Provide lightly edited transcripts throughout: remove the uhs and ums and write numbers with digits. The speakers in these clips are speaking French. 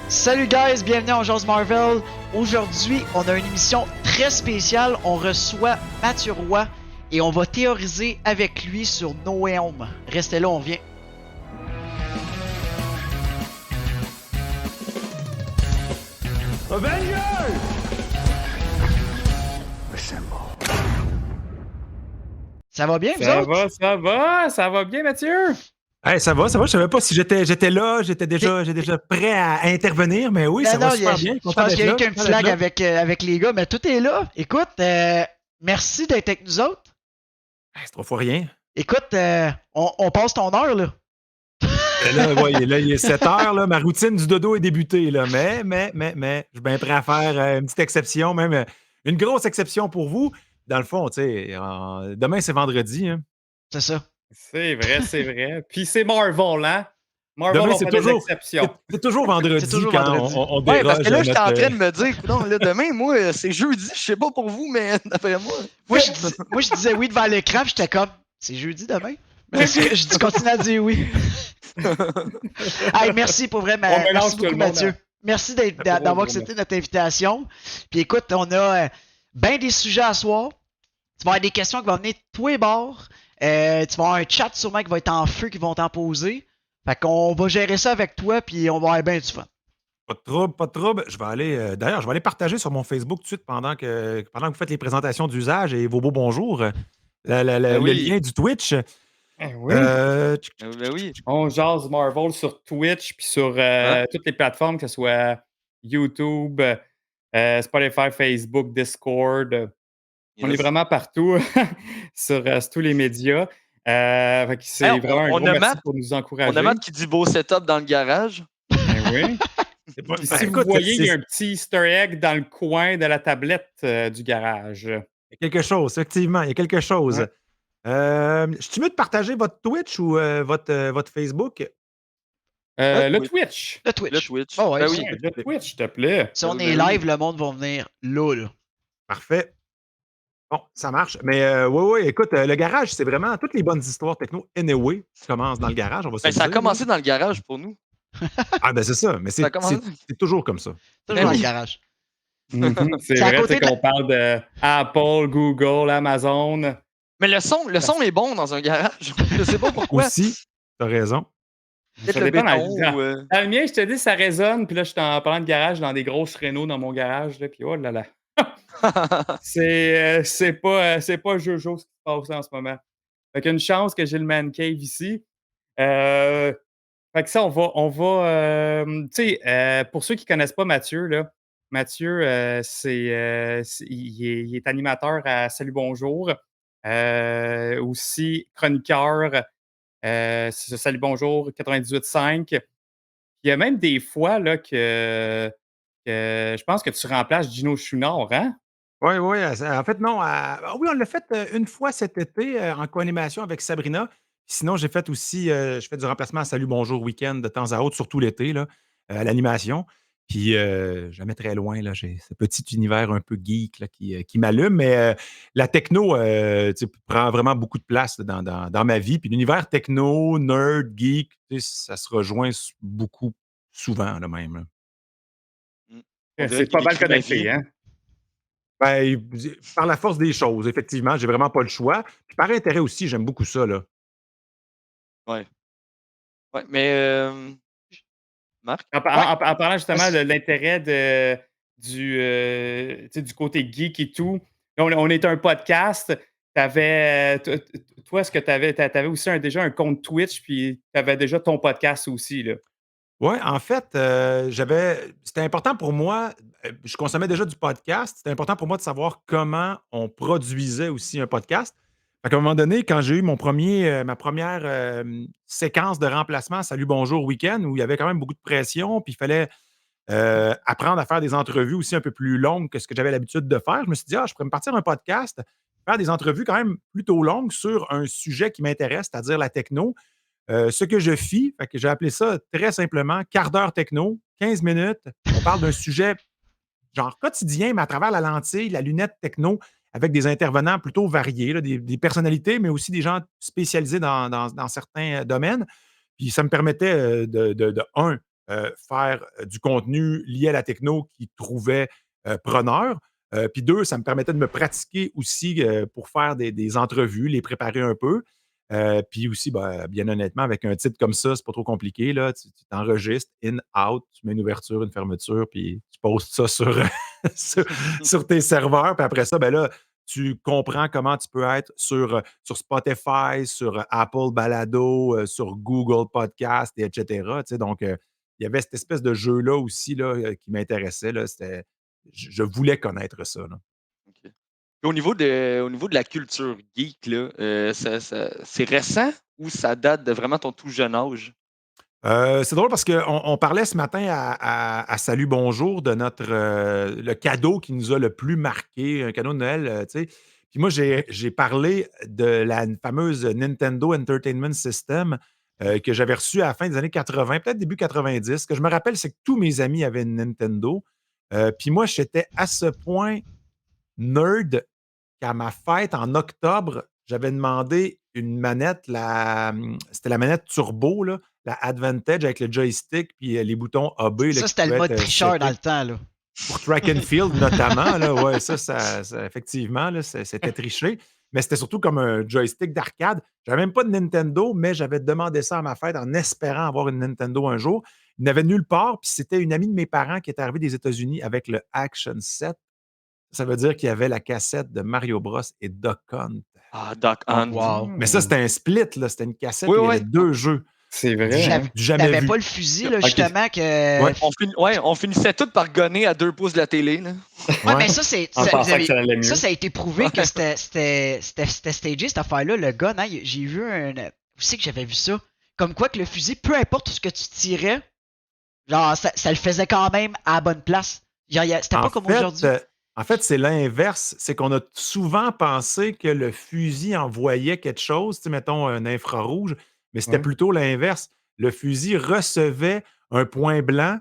Salut guys, bienvenue en Jazz Marvel. Aujourd'hui, on a une émission très spéciale. On reçoit Mathieu Roy et on va théoriser avec lui sur No Way Home. Restez là, on revient. Avengers! Assemble. Ça va bien, vous autres? Ça va bien, Mathieu? Hey, ça va. Je savais pas si j'étais là, j'ai déjà prêt à intervenir, mais oui, ça va super bien. Je Content pense d'être qu'il y a eu là. qu'un petit lag avec les gars, mais tout est là. Écoute, merci d'être avec nous autres. Hey, c'est 3 fois rien. Écoute, on passe ton heure, là. Là, il est 7 heures, là, ma routine du dodo est débutée, là, mais, je suis bien prêt à faire une petite exception, même une grosse exception pour vous. Dans le fond, tu sais, demain, c'est vendredi. Hein. C'est ça. C'est vrai. Puis c'est Marvel, hein? Marvel, Demain, on fait des exceptions. c'est toujours vendredi C'est toujours quand vendredi. on Ouais, parce déroge que là, à j'étais en notre, train de me dire, non, là, demain, moi, c'est jeudi, je sais pas pour vous, mais d'après moi. Moi, je disais oui devant l'écran, puis j'étais comme, c'est jeudi demain? Mais je continue à dire oui. Hey, merci pour vrai, mélange merci tout beaucoup le monde, Mathieu. hein. Merci Ça fait d'avoir drôle, accepté notre invitation. Puis écoute, on a bien des sujets à soir. Tu vas avoir des questions qui vont venir de tous les bords. Tu vas avoir un chat sûrement qui va être en feu, qui vont t'en poser. Fait qu'on va gérer ça avec toi, puis on va avoir bien du fun. Pas de trouble. Je vais aller, d'ailleurs, je vais aller partager sur mon Facebook tout de suite pendant que vous faites les présentations d'usage et vos beaux bonjours. Le oui. lien du Twitch. Oui. Ben oui. On jase Marvel sur Twitch puis sur Hein? toutes les plateformes, que ce soit YouTube, Spotify, Facebook, Discord. On est Yes. vraiment partout sur tous les médias. Fait que c'est Hey, vraiment un on gros a merci Matt. pour nous On encourager. a Matt qui dit beau setup dans le garage. Ben oui. C'est pas- Puis ben, si vous écoute, voyez, il y a c'est un petit Easter egg dans le coin de la tablette du garage. quelque chose, effectivement, il y a quelque chose. Ouais. Je suis mieux de partager votre Twitch ou votre Facebook? Le Oui. Twitch. Le Le Twitch. Twitch. Oh, ouais, Ben si, oui. Ouais, le Twitch, s'il te plaît. si on Ben est oui. live, le monde va venir là. Parfait. Bon, ça marche. Mais oui, écoute, le garage, c'est vraiment toutes les bonnes histoires techno anyway qui commencent dans le garage, on va se Ben, le ça a dire. Là. commencé dans le garage pour nous. Ah, ben c'est ça, mais Ça a commencé. c'est toujours comme ça. Toujours Ben dans le oui. garage. Mhm, c'est C'est à vrai, côté c'est de la- qu'on parle de Apple, Google, Amazon. Mais le son est bon dans un garage. Je sais pas pourquoi. Aussi, t'as raison. Peut-être Ça le dépend. béton Dans ou. dans le mien, je te dis, ça résonne. Puis là, je suis en parlant de garage dans des grosses Renault dans mon garage. Là, puis oh là là. C'est pas Jojo ce qui se passe en ce moment. Fait qu'une chance que j'ai le man cave ici. Euh, Fait que ça, tu sais, pour ceux qui connaissent pas Mathieu, là, Mathieu, il est animateur à Salut Bonjour, aussi chroniqueur, c'est ça, Salut Bonjour 98.5. Il y a même des fois là que je pense que tu remplaces Gino Chouinard, hein? Oui, oui, en fait, non. Oui, on l'a fait une fois cet été en co-animation avec Sabrina. Sinon, j'ai fait aussi, je fais du remplacement à Salut Bonjour Week-end de temps à autre, surtout l'été, là, à l'animation. Puis, jamais très loin, là, j'ai ce petit univers un peu geek là, qui m'allume, mais la techno tu sais, prend vraiment beaucoup de place là, dans ma vie. Puis l'univers techno, nerd, geek, tu sais, ça se rejoint beaucoup, souvent, là, même. Là. On dirait C'est qu'il pas mal écrit ma connecté, vie. hein? Ben, par la force des choses, effectivement, j'ai vraiment pas le choix. Puis par intérêt aussi, j'aime beaucoup ça, là. Ouais. Ouais, mais Marc? Ouais. En parlant justement de l'intérêt tu sais, du côté geek et tout, on est un podcast. Toi, est-ce que tu avais aussi déjà un compte Twitch, puis tu avais déjà ton podcast aussi, là? Ouais, en fait, c'était important pour moi, je consommais déjà du podcast, c'était important pour moi de savoir comment on produisait aussi un podcast. Fait qu'à un moment donné, quand j'ai eu ma première séquence de remplacement Salut Bonjour Week-end, où il y avait quand même beaucoup de pression, puis il fallait apprendre à faire des entrevues aussi un peu plus longues que ce que j'avais l'habitude de faire. Je me suis dit: «Ah, je pourrais me partir un podcast, faire des entrevues quand même plutôt longues sur un sujet qui m'intéresse, c'est-à-dire la techno». Ce que je fis, fait que j'ai appelé ça très simplement quart d'heure techno, 15 minutes. On parle d'un sujet genre quotidien, mais à travers la lentille, la lunette techno, avec des intervenants plutôt variés, là, des personnalités, mais aussi des gens spécialisés dans certains domaines. Puis ça me permettait, de un, faire du contenu lié à la techno qui trouvait preneur. Puis 2, ça me permettait de me pratiquer aussi pour faire des entrevues, les préparer un peu. Puis aussi, bien honnêtement, avec un titre comme ça, c'est pas trop compliqué. Là. Tu t'enregistres, in, out, tu mets une ouverture, une fermeture, puis tu postes ça sur tes serveurs. Puis après ça, ben là, tu comprends comment tu peux être sur Spotify, sur Apple Balado, sur Google Podcast, et etc. Tu sais, donc, il y avait cette espèce de jeu-là aussi là, qui m'intéressait. Là. Je voulais connaître ça. Là. OK. Puis au niveau de la culture geek, là, c'est récent ou ça date de vraiment ton tout jeune âge? C'est drôle parce qu'on parlait ce matin à Salut Bonjour de le cadeau qui nous a le plus marqué, un cadeau de Noël, tu sais. Puis moi, j'ai parlé de la fameuse Nintendo Entertainment System que j'avais reçue à la fin des années 80, peut-être début 90. Ce que je me rappelle, c'est que tous mes amis avaient une Nintendo. Puis moi, j'étais à ce point nerd qu'à ma fête en octobre, j'avais demandé une manette, c'était la manette turbo, là, la Advantage avec le joystick puis les boutons AB là, Ça, qui c'était le pouvaient mode être tricheur setés dans le temps, là. pour track and field notamment. Là, ouais, effectivement, là, c'était triché. Mais c'était surtout comme un joystick d'arcade. J'avais même pas de Nintendo, mais j'avais demandé ça à ma fête en espérant avoir une Nintendo un jour. Il n'y avait nulle part, puis c'était une amie de mes parents qui est arrivée des États-Unis avec le Action Set. Ça veut dire qu'il y avait la cassette de Mario Bros et Duck Hunt. Ah, Duck Oh, Hunt. wow. Mais ça, c'était un split, là. C'était une cassette Oui, où il y oui. avait 2 jeux. C'est Du, vrai. ja- Hein? du jamais T'avais vu. pas le fusil, là, Ok. justement, que. Ouais. On finissait tout par gonner à 2 pouces de la télé. Là. Ouais, Ouais. mais ça, c'est. En Ça, pensant que ça allait mieux. ça a été prouvé que c'était stagé, cette affaire-là. Le gun, hein, j'ai vu un. Où c'est que j'avais vu ça? Comme quoi que le fusil, peu importe ce que tu tirais, genre, ça le faisait quand même à la bonne place. Genre, c'était pas comme aujourd'hui. En fait, c'est l'inverse. C'est qu'on a souvent pensé que le fusil envoyait quelque chose, tu sais, mettons un infrarouge, mais c'était Ouais. plutôt l'inverse. Le fusil recevait un point blanc,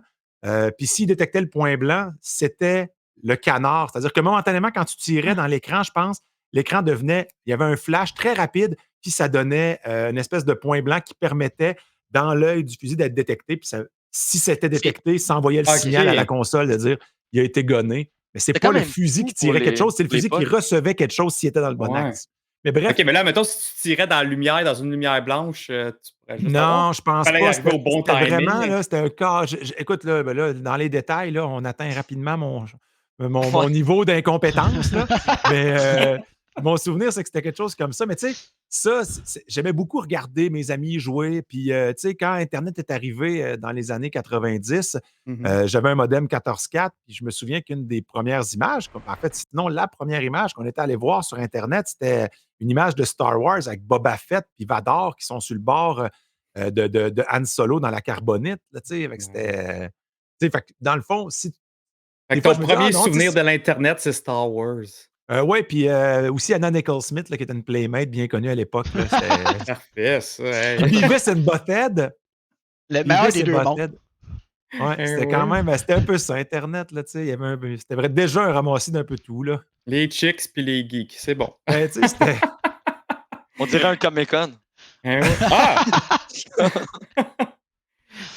puis s'il détectait le point blanc, c'était le canard. C'est-à-dire que momentanément, quand tu tirais dans l'écran, je pense, l'écran devenait, il y avait un flash très rapide, puis ça donnait une espèce de point blanc qui permettait, dans l'œil du fusil, d'être détecté. Puis si c'était détecté, ça envoyait le Ok. signal à la console de dire il a été gonné. Mais c'est C'est pas quand le même fusil fou qui tirait pour quelque chose, c'est le pour fusil qui l'époque. recevait quelque chose s'il était dans le bon Ouais. axe. Mais bref, Ok, mais là, mettons, si tu tirais dans la lumière, dans une lumière blanche, tu pourrais juste avoir. non, je pense Fallait pas. arriver au bon C'était timing. vraiment, là, c'était un cas. Écoute, là, ben là, dans les détails, là, on atteint rapidement mon Ouais. niveau d'incompétence. Là. Mais mon souvenir, c'est que c'était quelque chose comme ça. Mais tu sais, ça, j'aimais beaucoup regarder mes amis jouer. Puis, tu sais, quand Internet est arrivé dans les années 90, Mhm. j'avais un modem 14.4. Puis, je me souviens qu'une des premières images, en fait, sinon la première image qu'on était allé voir sur Internet, c'était une image de Star Wars avec Boba Fett et Vador qui sont sur le bord de Han Solo dans la carbonite. Là, tu sais, fait que c'était. Tu sais, fait que dans le fond, si. Fait Des que fois, ton je me dis, premier non, souvenir de l'Internet, c'est Star Wars. ouais, puis aussi Anna Nicole Smith, là, qui était une playmate bien connue à l'époque. Là, Parfait, ça. Hey. Beavis and Butthead. Le meilleur Beavis des and deux mondes. Butthead. Ouais, Eh c'était quand oui. même, c'était un peu ça, Internet, là, tu sais, il y avait c'était déjà un ramassis d'un peu tout, là. Les chicks puis les geeks, c'est bon. Ben, tu sais, c'était. On dirait un Comic-Con. Hein, ouais. Ah!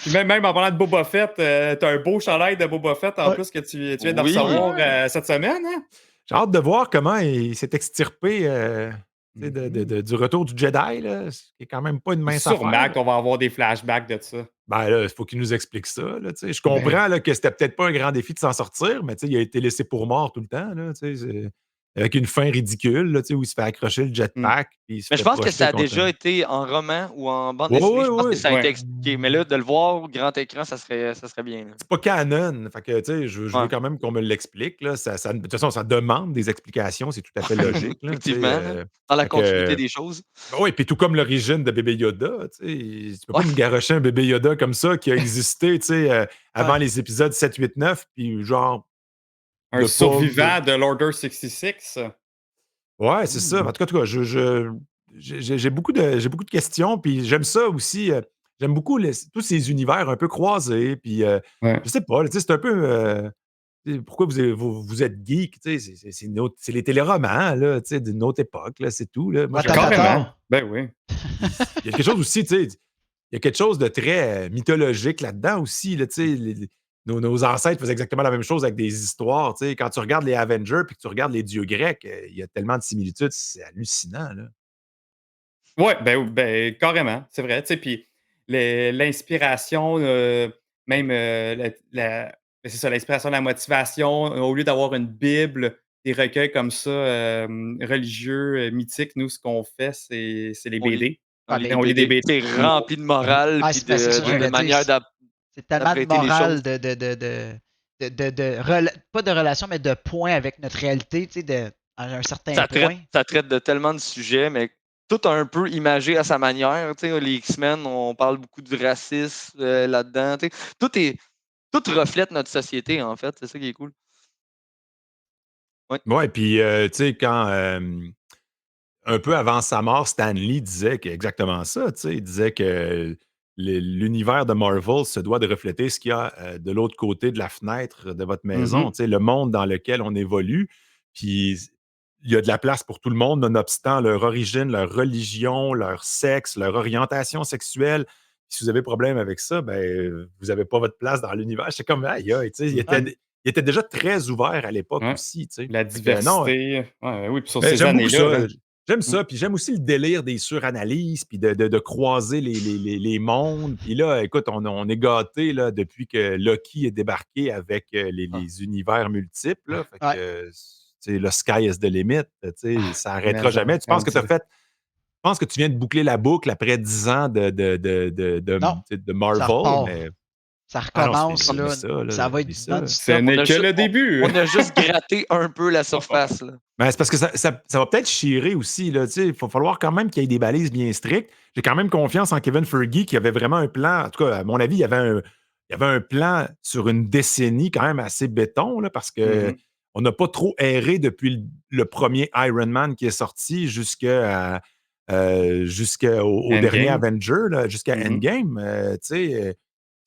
Puis même en parlant de Boba Fett, t'as un beau chandail de Boba Fett en Ouais. plus que tu viens de Oui. recevoir cette semaine. Hein? J'ai hâte de voir comment il s'est extirpé tu sais, Mhm. du retour du Jedi, là, ce qui est quand même pas une mince Sûrement affaire. qu'on va avoir des flashbacks de ça. Ben là, il faut qu'il nous explique ça. Là, tu sais. Je Ben. comprends là, que c'était peut-être pas un grand défi de s'en sortir, mais tu sais, il a été laissé pour mort tout le temps. Là, tu sais, avec une fin ridicule, là, tu sais, où il se fait accrocher le jetpack. Puis il se Mais fait je pense que projeter ça a contre déjà été en roman ou en bande Ouais, dessinée. ouais, Je pense ouais. que ça a été Ouais. expliqué. Mais là, de le voir au grand écran, ça serait bien. Là. C'est pas canon. Fait que, tu sais, je veux Ouais. quand même qu'on me l'explique. Là. De toute façon, ça demande des explications. C'est tout à fait logique. Là, tu sais, Effectivement. Là, dans la fait continuité que- des choses. Ben oui, puis tout comme l'origine de bébé Yoda, tu sais, tu peux pas Ouais. me garocher un bébé Yoda comme ça qui a existé, tu sais, avant Ouais. les épisodes 7, 8, 9, puis genre, Un de pas- survivant de l'Order 66. Ouais, c'est ça. En tout cas, j'ai beaucoup de questions, puis j'aime ça aussi. J'aime beaucoup tous ces univers un peu croisés, puis Ouais. je sais pas, tu sais, c'est un peu. Tu sais, pourquoi vous êtes geek, tu sais, c'est les téléromans, là, tu sais, d'une autre époque, là, c'est tout. Là. Moi, Ouais, t'as pas Carrément. tort. Ben oui. il y a quelque chose aussi, tu sais. il y a quelque chose de très mythologique là-dedans aussi. Là, nos ancêtres faisaient exactement la même chose avec des histoires. Quand tu regardes les Avengers puis que tu regardes les dieux grecs, il y a tellement de similitudes, c'est hallucinant. Là. Ouais, ben, carrément, c'est vrai. Tu sais, puis l'inspiration, même c'est ça, l'inspiration, la motivation, au lieu d'avoir une Bible, des recueils comme ça, religieux, mythiques, nous, ce qu'on fait, c'est les On lit, BD. Ouais, mais les On lit des BD. BD. C'est rempli de morale ouais, puis c'est ça que de j'allais dire. manière C'est tellement de d'apprêter les morale, choses. pas de relation, mais de points avec notre réalité, à un certain Ça traite, point. ça traite de tellement de sujets, mais tout un peu imagé à sa manière. Tu sais, les X-Men, on parle beaucoup du racisme là-dedans. Tu sais. Tout reflète notre société, en fait. C'est ça qui est cool. Ouais. Ouais, puis, tu sais, quand un peu avant sa mort, Stan Lee disait exactement ça. Il disait que l'univers de Marvel se doit de refléter ce qu'il y a de l'autre côté de la fenêtre de votre maison, Mhm. le monde dans lequel on évolue. Puis il y a de la place pour tout le monde, nonobstant leur origine, leur religion, leur sexe, leur orientation sexuelle. Si vous avez problème avec ça, ben, vous n'avez pas votre place dans l'univers. C'est comme, aïe, aïe, Ouais. il était déjà très ouvert à l'époque Ouais. aussi. La Fait que non, diversité. Ouais, oui, puis sur mais ces j'aime beaucoup années-là, là. ça. J'aime Mm. ça. Puis j'aime aussi le délire des suranalyses, puis de croiser les mondes. Puis là, écoute, on est gâtés là, depuis que Loki est débarqué avec Ah, les univers multiples. Là. Fait que, Ouais. le sky is the limit. Ça n'arrêtera mais jamais. Tu quand penses on que tu as dit. fait. Je pense que tu viens de boucler la boucle après 10 ans Non, de ça Marvel, repart. mais. Ça Ah non, recommence, oublie là. ça, Ça là, va être oublie du ça. Ce non-stop. n'est que le début. On a juste gratté un peu la surface. Là. Ben, c'est parce que ça va peut-être chirer aussi. Là, il va falloir quand même qu'il y ait des balises bien strictes. J'ai quand même confiance en Kevin Feige qui avait vraiment un plan. En tout cas, à mon avis, il y avait un plan sur une décennie quand même assez béton là, parce que Mhm. on n'a pas trop erré depuis le premier Iron Man qui est sorti jusqu'au dernier Endgame. Avenger, là, jusqu'à Mhm. Endgame.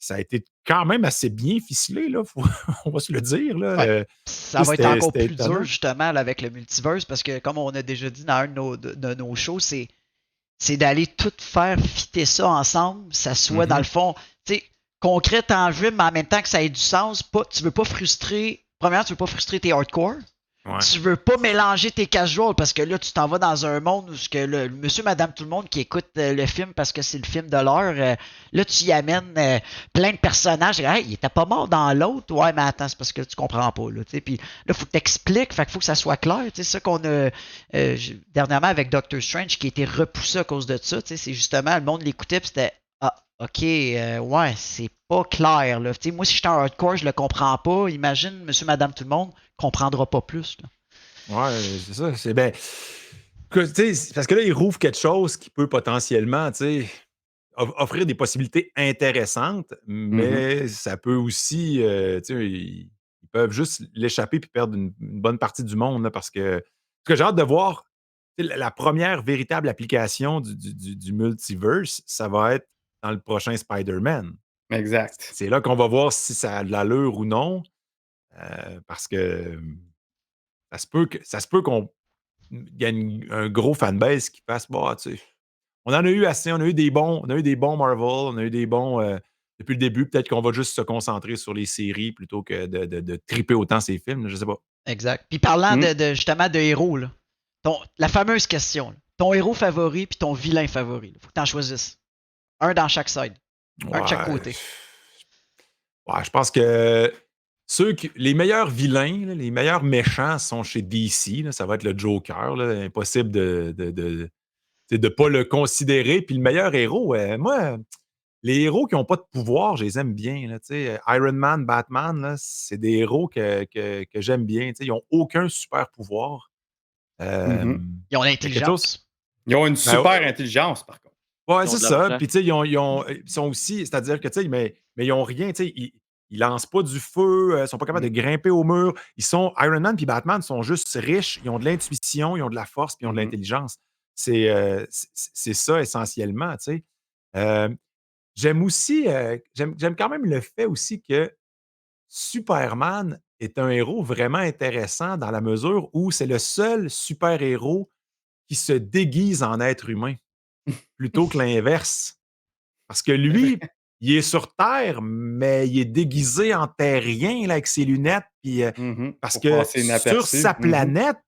Ça a été quand même assez bien ficelé, là, on va se le dire. Là. Ouais. Ça va être encore C'était plus dur, étonnant. justement, là, avec le multiverse, parce que, comme on a déjà dit dans un de nos shows, c'est d'aller tout faire fitter ça ensemble, ça soit dans le Mhm. fond, tu sais, concret, tangible, mais en même temps que ça ait du sens. Tu veux pas frustrer. Premièrement, tu veux pas frustrer tes hardcore. Ouais. Tu veux pas mélanger tes casuals parce que là, tu t'en vas dans un monde où ce que le monsieur, madame, tout le monde qui écoute le film parce que c'est le film de l'heure, là, tu y amènes plein de personnages. Hey, il était pas mort dans l'autre. Ouais, mais attends, c'est parce que tu comprends pas. Là, puis là, il faut que tu expliques. Fait qu'il faut que ça soit clair. C'est ça qu'on a dernièrement avec Doctor Strange qui a été repoussé à cause de ça. C'est justement, le monde l'écoutait et c'était ah, ok, ouais, c'est pas clair. Là. Moi, si j'étais un hardcore, je le comprends pas. Imagine, monsieur, madame, tout le monde comprendra pas plus. Là. Ouais, c'est ça. C'est ben. Parce que là, il rouvre quelque chose qui peut potentiellement, offrir des possibilités intéressantes, Mhm. mais ça peut aussi, ils peuvent juste l'échapper puis perdre une bonne partie du monde, là, parce que j'ai hâte de voir la première véritable application du multiverse, ça va être dans le prochain Spider-Man. Exact. C'est là qu'on va voir si ça a de l'allure ou non, parce que ça se peut qu'on gagne un gros fanbase qui fasse, bah, tu sais, on en a eu assez, on a eu des bons Marvel, on a eu des bons depuis le début. Peut-être qu'on va juste se concentrer sur les séries plutôt que de triper autant ces films, je sais pas. Exact. Puis parlant Mm. justement de héros, là, la fameuse question, là, ton héros favori puis ton vilain favori. Il faut que tu en choisisses. Un dans chaque side. Un de chaque Ouais. côté. Ouais, je pense que les meilleurs vilains, là, les meilleurs méchants sont chez DC. Là, ça va être le Joker. Là, impossible de pas le considérer. Puis le meilleur héros, moi, les héros qui n'ont pas de pouvoir, je les aime bien. Là, Iron Man, Batman, là, c'est des héros que j'aime bien. Ils n'ont aucun super pouvoir. Mhm. Ils ont Il y a quelque chose. l'intelligence. Ils ont une Ben, super intelligence, par contre. ouais, Ils ont c'est de ça. l'argent. Puis, ils sont aussi, c'est-à-dire que, mais ils ont rien, ils lancent pas du feu, ils sont pas capables Mm. de grimper au mur. Iron Man puis Batman sont juste riches, ils ont de l'intuition, ils ont de la force, puis ils ont de Mhm. l'intelligence. C'est ça essentiellement, tu sais. Euh, j'aime aussi, j'aime quand même le fait aussi que Superman est un héros vraiment intéressant dans la mesure où c'est le seul super-héros qui se déguise en être humain plutôt que l'inverse. Parce que lui, il est sur Terre, mais il est déguisé en terrien là, avec ses lunettes. Puis, parce Pour que passer sur inaperçu. sa planète,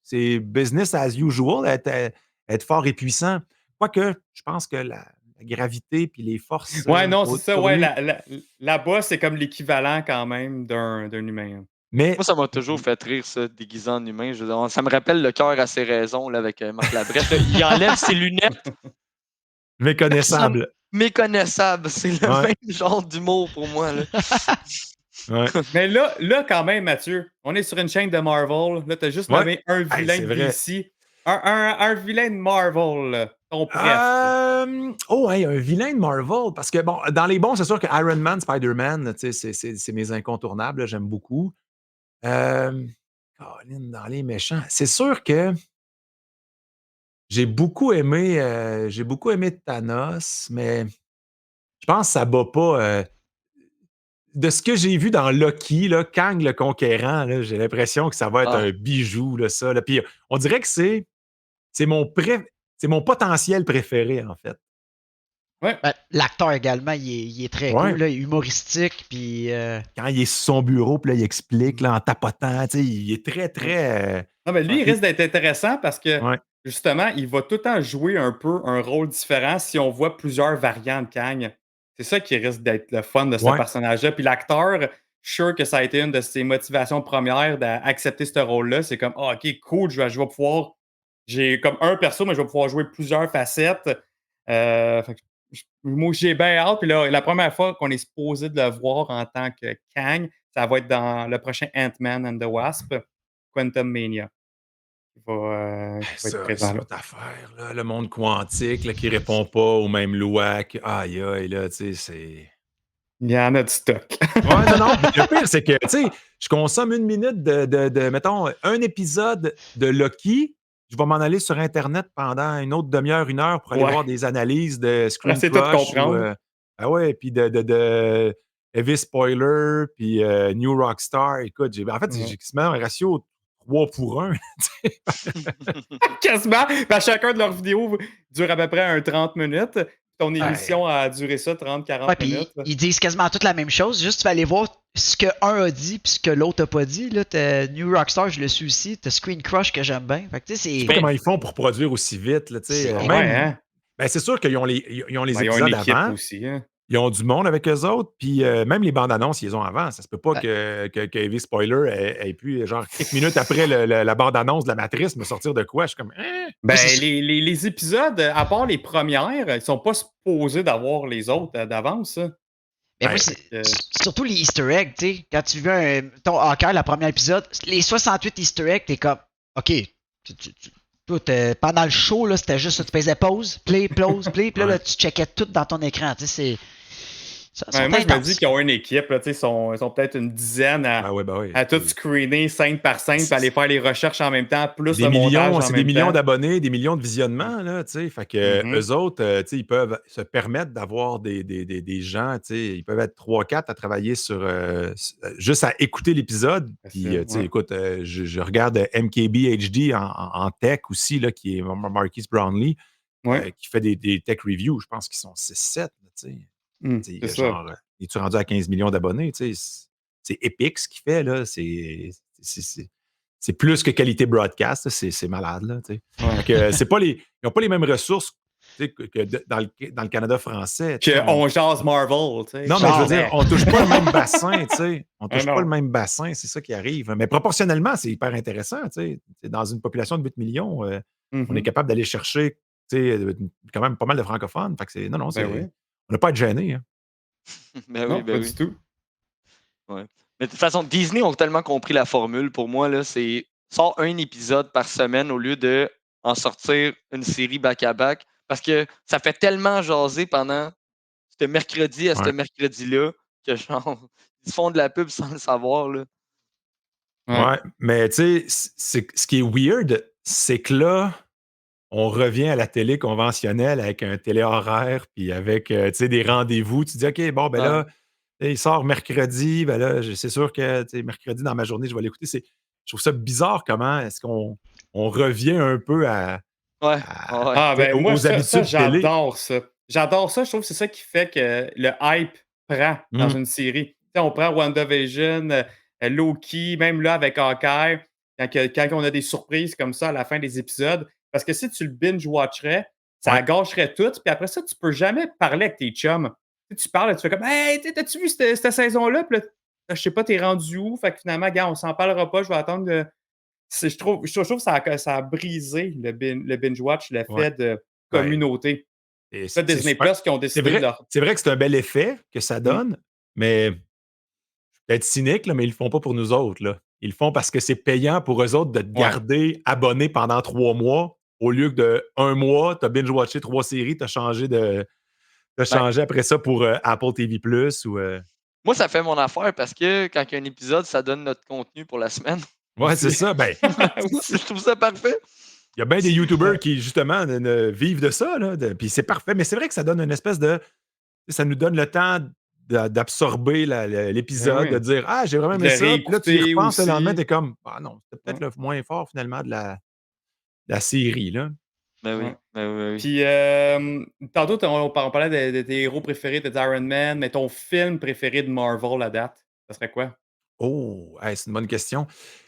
c'est business as usual, être fort et puissant. Quoique, je pense que la gravité puis les forces Ouais, non, c'est ça. sur Ouais, lui. là-bas, c'est comme l'équivalent quand même d'un humain. Hein. Mais Moi, ça m'a toujours fait rire, ça, déguisé en humain. Je veux dire, ça me rappelle Le cœur à ses raisons là, avec Marc Labrèche. Là. Il enlève ses lunettes. méconnaissable. Méconnaissable. C'est le Ouais. même genre d'humour pour moi. Là. Ouais. Mais là, quand même, Mathieu, on est sur une chaîne de Marvel. Là, t'as juste Ouais. nommé un Hey, vilain c'est de vrai. DC. Un vilain de Marvel, là, ton préf. Oh, hey, un vilain de Marvel. Parce que, bon, dans les bons, c'est sûr que Iron Man, Spider-Man, tu sais, c'est mes incontournables. Là, j'aime beaucoup. Colin, dans les méchants. C'est sûr que j'ai beaucoup aimé Thanos, mais je pense que ça bat pas. De ce que j'ai vu dans Loki, là, Kang le Conquérant, là, j'ai l'impression que ça va être Ah. un bijou, là, ça. Là. Puis on dirait que c'est mon, c'est mon potentiel préféré, en fait. Ouais. Ben, l'acteur également, il est très Ouais. cool, là, il est humoristique, puis Quand il est sur son bureau, puis là, il explique là, en tapotant, tu sais, il est très, très. Non, mais lui, il risque d'être intéressant parce que, Ouais. justement, il va tout le temps jouer un peu un rôle différent si on voit plusieurs variantes de Kang. C'est ça qui risque d'être le fun de ce Ouais. personnage-là. Puis l'acteur, je suis sûr que ça a été une de ses motivations premières d'accepter ce rôle-là. C'est comme, ah, OK, cool, je vais pouvoir. J'ai comme un perso, mais je vais pouvoir jouer plusieurs facettes. Fait que moi, j'ai bien hâte. Puis là, la première fois qu'on est supposé de le voir en tant que Kang, ça va être dans le prochain Ant-Man and the Wasp, Quantum Mania. Qui va être présent Ça, là. l'autre affaire, là, le monde quantique là, qui répond pas aux mêmes lois. Aïe, aïe, là, tu sais, c'est. Il y en a du stock. Ouais, non, non. Le pire, c'est que, tu sais, je consomme une minute mettons, un épisode de Loki. Je vais m'en aller sur Internet pendant une autre demi-heure, 1 heure pour aller Ouais. voir des analyses de Screen Essayer de tout Crush. comprendre. Ah ouais, puis de Heavy Spoiler, puis New Rockstar. Écoute, en fait, Ouais. j'ai quasiment un ratio 3 pour 1. Quasiment. Ben, chacun de leurs vidéos dure à peu près un 30 minutes. Ton Ouais. émission a duré ça, 30-40 ouais, puis minutes. ils disent quasiment toute la même chose. Juste, tu vas aller voir ce que un a dit puis ce que l'autre a pas dit. Là, t'as New Rockstar, je le suis aussi. T'as Screen Crush que j'aime bien. Fait que, tu sais, Je sais c'est. pas comment ils font pour produire aussi vite. Là, tu sais, C'est- Ouais, même, hein? ben, c'est sûr qu'ils ont les Ben, ils ont une épisodes équipe avant. aussi. Hein? Ils ont du monde avec eux autres, puis même les bandes annonces, ils les ont avant. Ça se peut pas que Heavy Spoiler ait pu, genre, quelques minutes après la bande annonce de la Matrice, me sortir de quoi. Je suis comme, hein? Ben, c'est- les épisodes, à part les premières, ils sont pas supposés d'avoir les autres d'avance. Hein. Mais moi, Ouais. c'est Euh, surtout les Easter eggs, tu sais. Quand tu veux ton Hawkeye, le premier épisode, les 68 Easter eggs, t'es comme, OK, toi, pendant le show, là, c'était juste ça, tu faisais pause, play, play, puis là, tu checkais tout dans ton écran, tu sais, ça, moi, je me dis qu'ils ont une équipe, là, ils sont peut-être une dizaine à tout screener scène par scène, puis aller faire les recherches en même temps, plus le montage en même temps. C'est des millions d'abonnés, des millions de visionnements, là, tu sais. Fait que eux autres, tu sais, ils peuvent se permettre d'avoir des gens, tu sais, ils peuvent être 3-4 à travailler sur juste à écouter l'épisode. Puis, tu sais, écoute, je regarde MKBHD en tech aussi, là, qui est Marquis Brownlee, qui fait des tech reviews. Je pense qu'ils sont 6-7, tu sais. C'est ça. Genre, es-tu rendu à 15 millions d'abonnés? C'est épique ce qu'il fait, là. C'est plus que qualité broadcast, c'est malade, là. Ils n'ont pas les mêmes ressources que dans le Canada français. On jase Marvel, tu sais. Non, mais je veux dire, on touche pas le même bassin, tu sais. On touche non. pas le même bassin, c'est ça qui arrive. Mais proportionnellement, c'est hyper intéressant, tu sais. Dans une population de 8 millions, on est capable d'aller chercher, tu sais, quand même pas mal de francophones. Fait que c'est, non, oui. on n'a pas à être gêné, hein. Ben Non, oui, pas du tout. Ouais. Mais de toute façon, Disney ont tellement compris la formule pour moi, là, c'est sort un épisode par semaine au lieu de en sortir une série back-à-back. Parce que ça fait tellement jaser pendant ce mercredi à ce mercredi-là que genre, ils se font de la pub sans le savoir. Là. Ouais, mais tu sais, ce qui est weird, c'est que là, on revient à la télé conventionnelle avec un télé-horaire, puis avec des rendez-vous. Tu dis, OK, bon, ben là, il sort mercredi, ben là, c'est sûr que mercredi dans ma journée, je vais l'écouter. Je trouve ça bizarre comment est-ce qu'on revient un peu ben, moi, aux habitudes télé. j'adore ça. j'adore ça. Je trouve que c'est ça qui fait que le hype prend dans une série. Tu sais, on prend WandaVision, Loki, même là avec Hawkeye, quand on a des surprises comme ça à la fin des épisodes. Parce que si tu le binge-watcherais, ça Ouais. gâcherait tout. Puis après ça, tu peux jamais parler avec tes chums. Tu parles, tu fais comme Hey, t'as-tu vu cette saison-là? Puis là, je sais pas, t'es rendu où? Fait que finalement, gars, on s'en parlera pas. Je vais attendre. Je trouve que ça a brisé le binge-watch, le Ouais. fait de Ouais. communauté. Et C'est Disney super. Plus qui ont C'est décidé de vrai, leur. c'est vrai que c'est un bel effet que ça donne, mais je vais être cynique, là, mais ils le font pas pour nous autres, là. Ils le font parce que c'est payant pour eux autres de te Ouais. garder abonné pendant 3 mois au lieu que de 1 mois, tu as binge-watché 3 séries, tu as changé après ça pour Apple TV+ ou. Moi, ça fait mon affaire parce que quand il y a un épisode, ça donne notre contenu pour la semaine. Ouais, c'est ça. Ben, Je trouve ça parfait. il y a bien des YouTubers qui, justement, vivent de ça, là. Puis c'est parfait. Mais c'est vrai que ça donne une espèce de. Ça nous donne le temps d'absorber l'épisode, de oui. dire Ah, j'ai vraiment De aimé ça. Puis là, tu y réécouter repenses le lendemain, aussi. t'es comme Ah non, c'était peut-être le moins fort finalement de la série, là. Ben oui, Ouais. ben oui, ben oui. Puis, tantôt, on parlait de tes héros préférés, de Iron Man, mais ton film préféré de Marvel à date, ça serait quoi? Oh, hey, c'est une bonne question.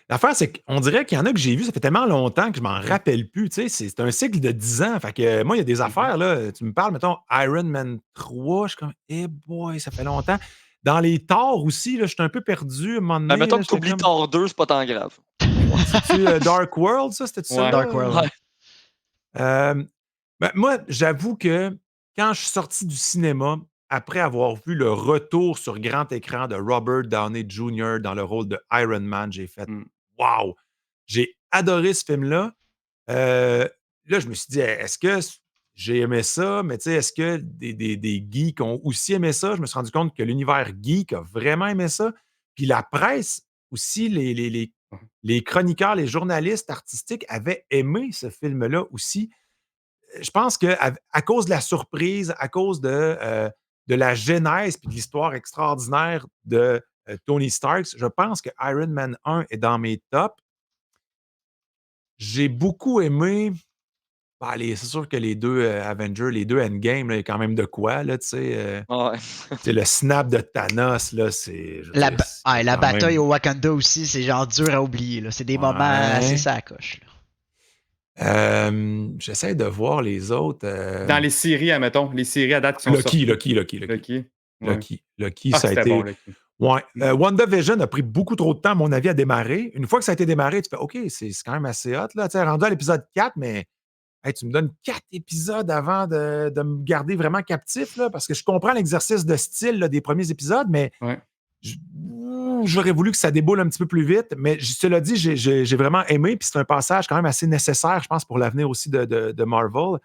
L'affaire, c'est qu'on dirait qu'il y en a que j'ai vu, ça fait tellement longtemps que je m'en rappelle plus. Tu sais, c'est un cycle de 10 ans. Fait que moi, il y a des affaires, là. Tu me parles, mettons, Iron Man 3, je suis comme, eh boy, ça fait longtemps. Dans les Thor aussi, là, je suis un peu perdu à un moment Ben, donné. mettons Là, que tu oublies Thor 2, c'est pas tant grave. Ouais, c'est-tu Dark World, ça? C'était ça? Ouais. Dark World. Ouais. Ben, moi, j'avoue que quand je suis sorti du cinéma, après avoir vu le retour sur grand écran de Robert Downey Jr. dans le rôle de Iron Man, j'ai fait Mm. Wow! J'ai adoré ce film-là. Là, je me suis dit, est-ce que j'ai aimé ça? Mais tu sais, est-ce que des geeks ont aussi aimé ça? Je me suis rendu compte que l'univers geek a vraiment aimé ça. Puis la presse aussi, les chroniqueurs, les journalistes artistiques avaient aimé ce film-là aussi. Je pense qu'à cause de la surprise, à cause de la genèse et de l'histoire extraordinaire de Tony Stark, je pense que Iron Man 1 est dans mes tops. J'ai beaucoup aimé. C'est sûr que les deux Avengers, les deux Endgame, là, il y a quand même de quoi, là, tu sais. Ouais. Tu sais, le snap de Thanos, là, c'est. Je veux La, dire, ba- c'est la quand bataille même. au Wakanda aussi, c'est genre dur à oublier. Là. C'est des moments assez Ouais. sacoches. J'essaie de voir les autres. Dans les séries, admettons, les séries à date qui sont Loki, sorties. Loki. Loki. Ouais. Loki, Ah, ça a c'était bon, été. Loki. Ouais. WandaVision a pris beaucoup trop de temps, à mon avis, à démarrer. Une fois que ça a été démarré, tu fais OK, c'est quand même assez hot, là. Tu sais, rendu à l'épisode 4, mais hey, tu me donnes 4 épisodes avant de me garder vraiment captif, là, parce que je comprends l'exercice de style là, des premiers épisodes, mais Ouais. j'aurais voulu que ça déboule un petit peu plus vite. Mais cela dit, j'ai vraiment aimé, puis c'est un passage quand même assez nécessaire, je pense, pour l'avenir aussi de Marvel.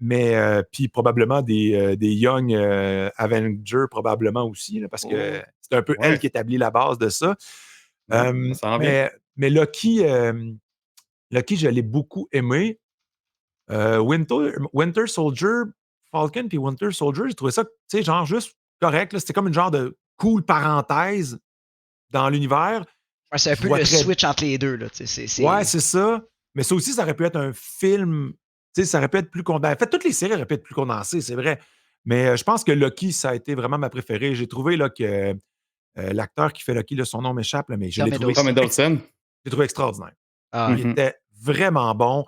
Mais puis probablement des Young Avengers, probablement aussi, là, parce que c'est un peu Ouais. elle qui établit la base de ça. Ça s'en vient. Mais Loki, je l'ai beaucoup aimé. Winter Soldier, Falcon puis Winter Soldier, j'ai trouvé ça, tu sais, genre juste correct. Là. C'était comme une genre de cool parenthèse dans l'univers. Ouais, c'est un Je peu vois le très- switch entre les deux. Là, Ouais, c'est ça. Mais ça aussi, ça aurait pu être un film. Tu sais, ça aurait pu être plus condensé. En fait, toutes les séries auraient pu être plus condensées, c'est vrai. Mais je pense que Loki, ça a été vraiment ma préférée. J'ai trouvé là, que l'acteur qui fait Loki, là, son nom m'échappe, là, mais je Tom l'ai trouvé, Tom Hiddleston. j'ai trouvé extraordinaire. Ah, Il était vraiment bon.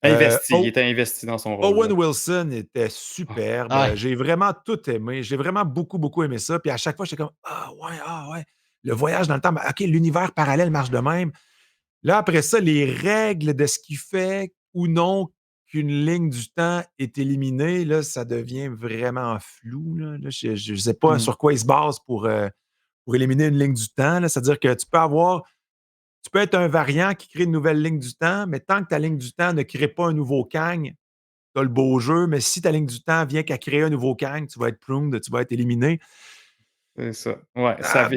Investi. Il était investi dans son rôle. Owen là. Wilson était superbe. Ouais. J'ai vraiment tout aimé. J'ai vraiment beaucoup, beaucoup aimé ça. Puis à chaque fois, j'étais comme ah ouais. Le voyage dans le temps, ben, OK, l'univers parallèle marche de même. Là, après ça, les règles de ce qui fait ou non qu'une ligne du temps est éliminée, là, ça devient vraiment flou. Là. Là, je ne sais pas sur quoi ils se basent pour éliminer une ligne du temps. Là. C'est-à-dire que tu peux être un variant qui crée une nouvelle ligne du temps, mais tant que ta ligne du temps ne crée pas un nouveau Kang, tu as le beau jeu. Mais si ta ligne du temps vient qu'à créer un nouveau Kang, tu vas être pruned, tu vas être éliminé. C'est ça. Ouais, Ah, ça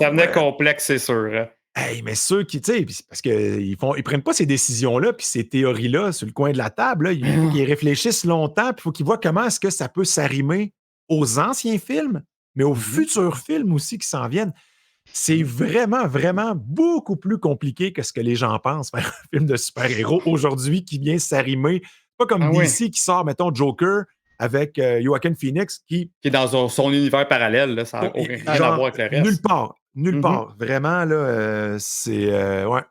venait ouais. complexe, c'est sûr. Hein. Hey, mais ceux qui, tu sais, parce qu'ils prennent pas ces décisions-là puis ces théories-là sur le coin de la table, là, il faut qu'ils réfléchissent longtemps, puis il faut qu'ils voient comment est-ce que ça peut s'arrimer aux anciens films, mais aux futurs films aussi qui s'en viennent. C'est vraiment, vraiment beaucoup plus compliqué que ce que les gens pensent, faire un film de super-héros aujourd'hui qui vient s'arrimer. Pas comme Ah DC ouais. qui sort, mettons, Joker, avec Joaquin Phoenix qui Qui est dans son univers parallèle, là, ça n'a oh, rien à genre, voir avec le reste. nulle Mhm. part. Vraiment, là, c'est... ouais,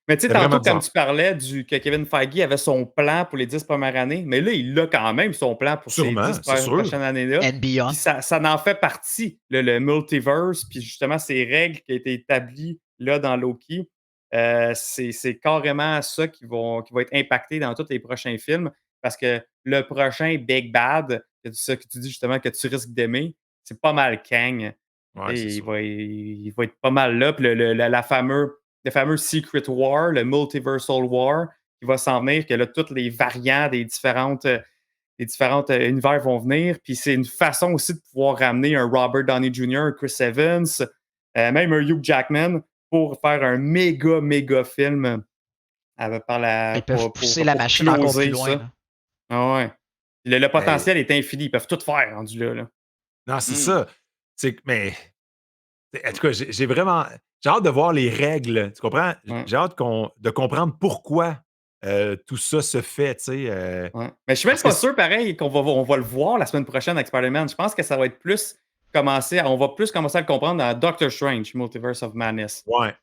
Mais tu sais, c'est vraiment tantôt, comme bizarre. tu parlais que Kevin Feige avait son plan pour les 10 premières années, mais là, il a quand même son plan pour ces Sûrement, 10 c'est sûr. prochaines années-là. And beyond. Puis ça en fait partie, le multiverse, puis justement ces règles qui ont été établies là dans Loki. C'est carrément ça qui va être impacté dans tous les prochains films. Parce que le prochain Big Bad, c'est ça que tu dis justement que tu risques d'aimer, c'est pas mal Kang. Ouais, Et c'est il sûr. va être pas mal là. Puis le fameux Secret War, le Multiversal War, qui va s'en venir, que là, toutes les variants des différentes univers vont venir. Puis c'est une façon aussi de pouvoir ramener un Robert Downey Jr., un Chris Evans, même un Hugh Jackman pour faire un méga film Ils peuvent pour pousser la machine encore plus loin. ça. Là. Ah ouais. Le Ben, potentiel est infini. Ils peuvent tout faire rendu là. non, c'est Mm. ça. Mais, en tout cas, j'ai vraiment... J'ai hâte de voir les règles, tu comprends? Ouais. J'ai hâte de comprendre pourquoi tout ça se fait, tu sais. Ouais. Mais je suis même Parce pas que sûr, pareil, on va le voir la semaine prochaine avec Spider-Man. Je pense que ça va être plus on va plus commencer à le comprendre dans Doctor Strange, Multiverse of Madness. ouais.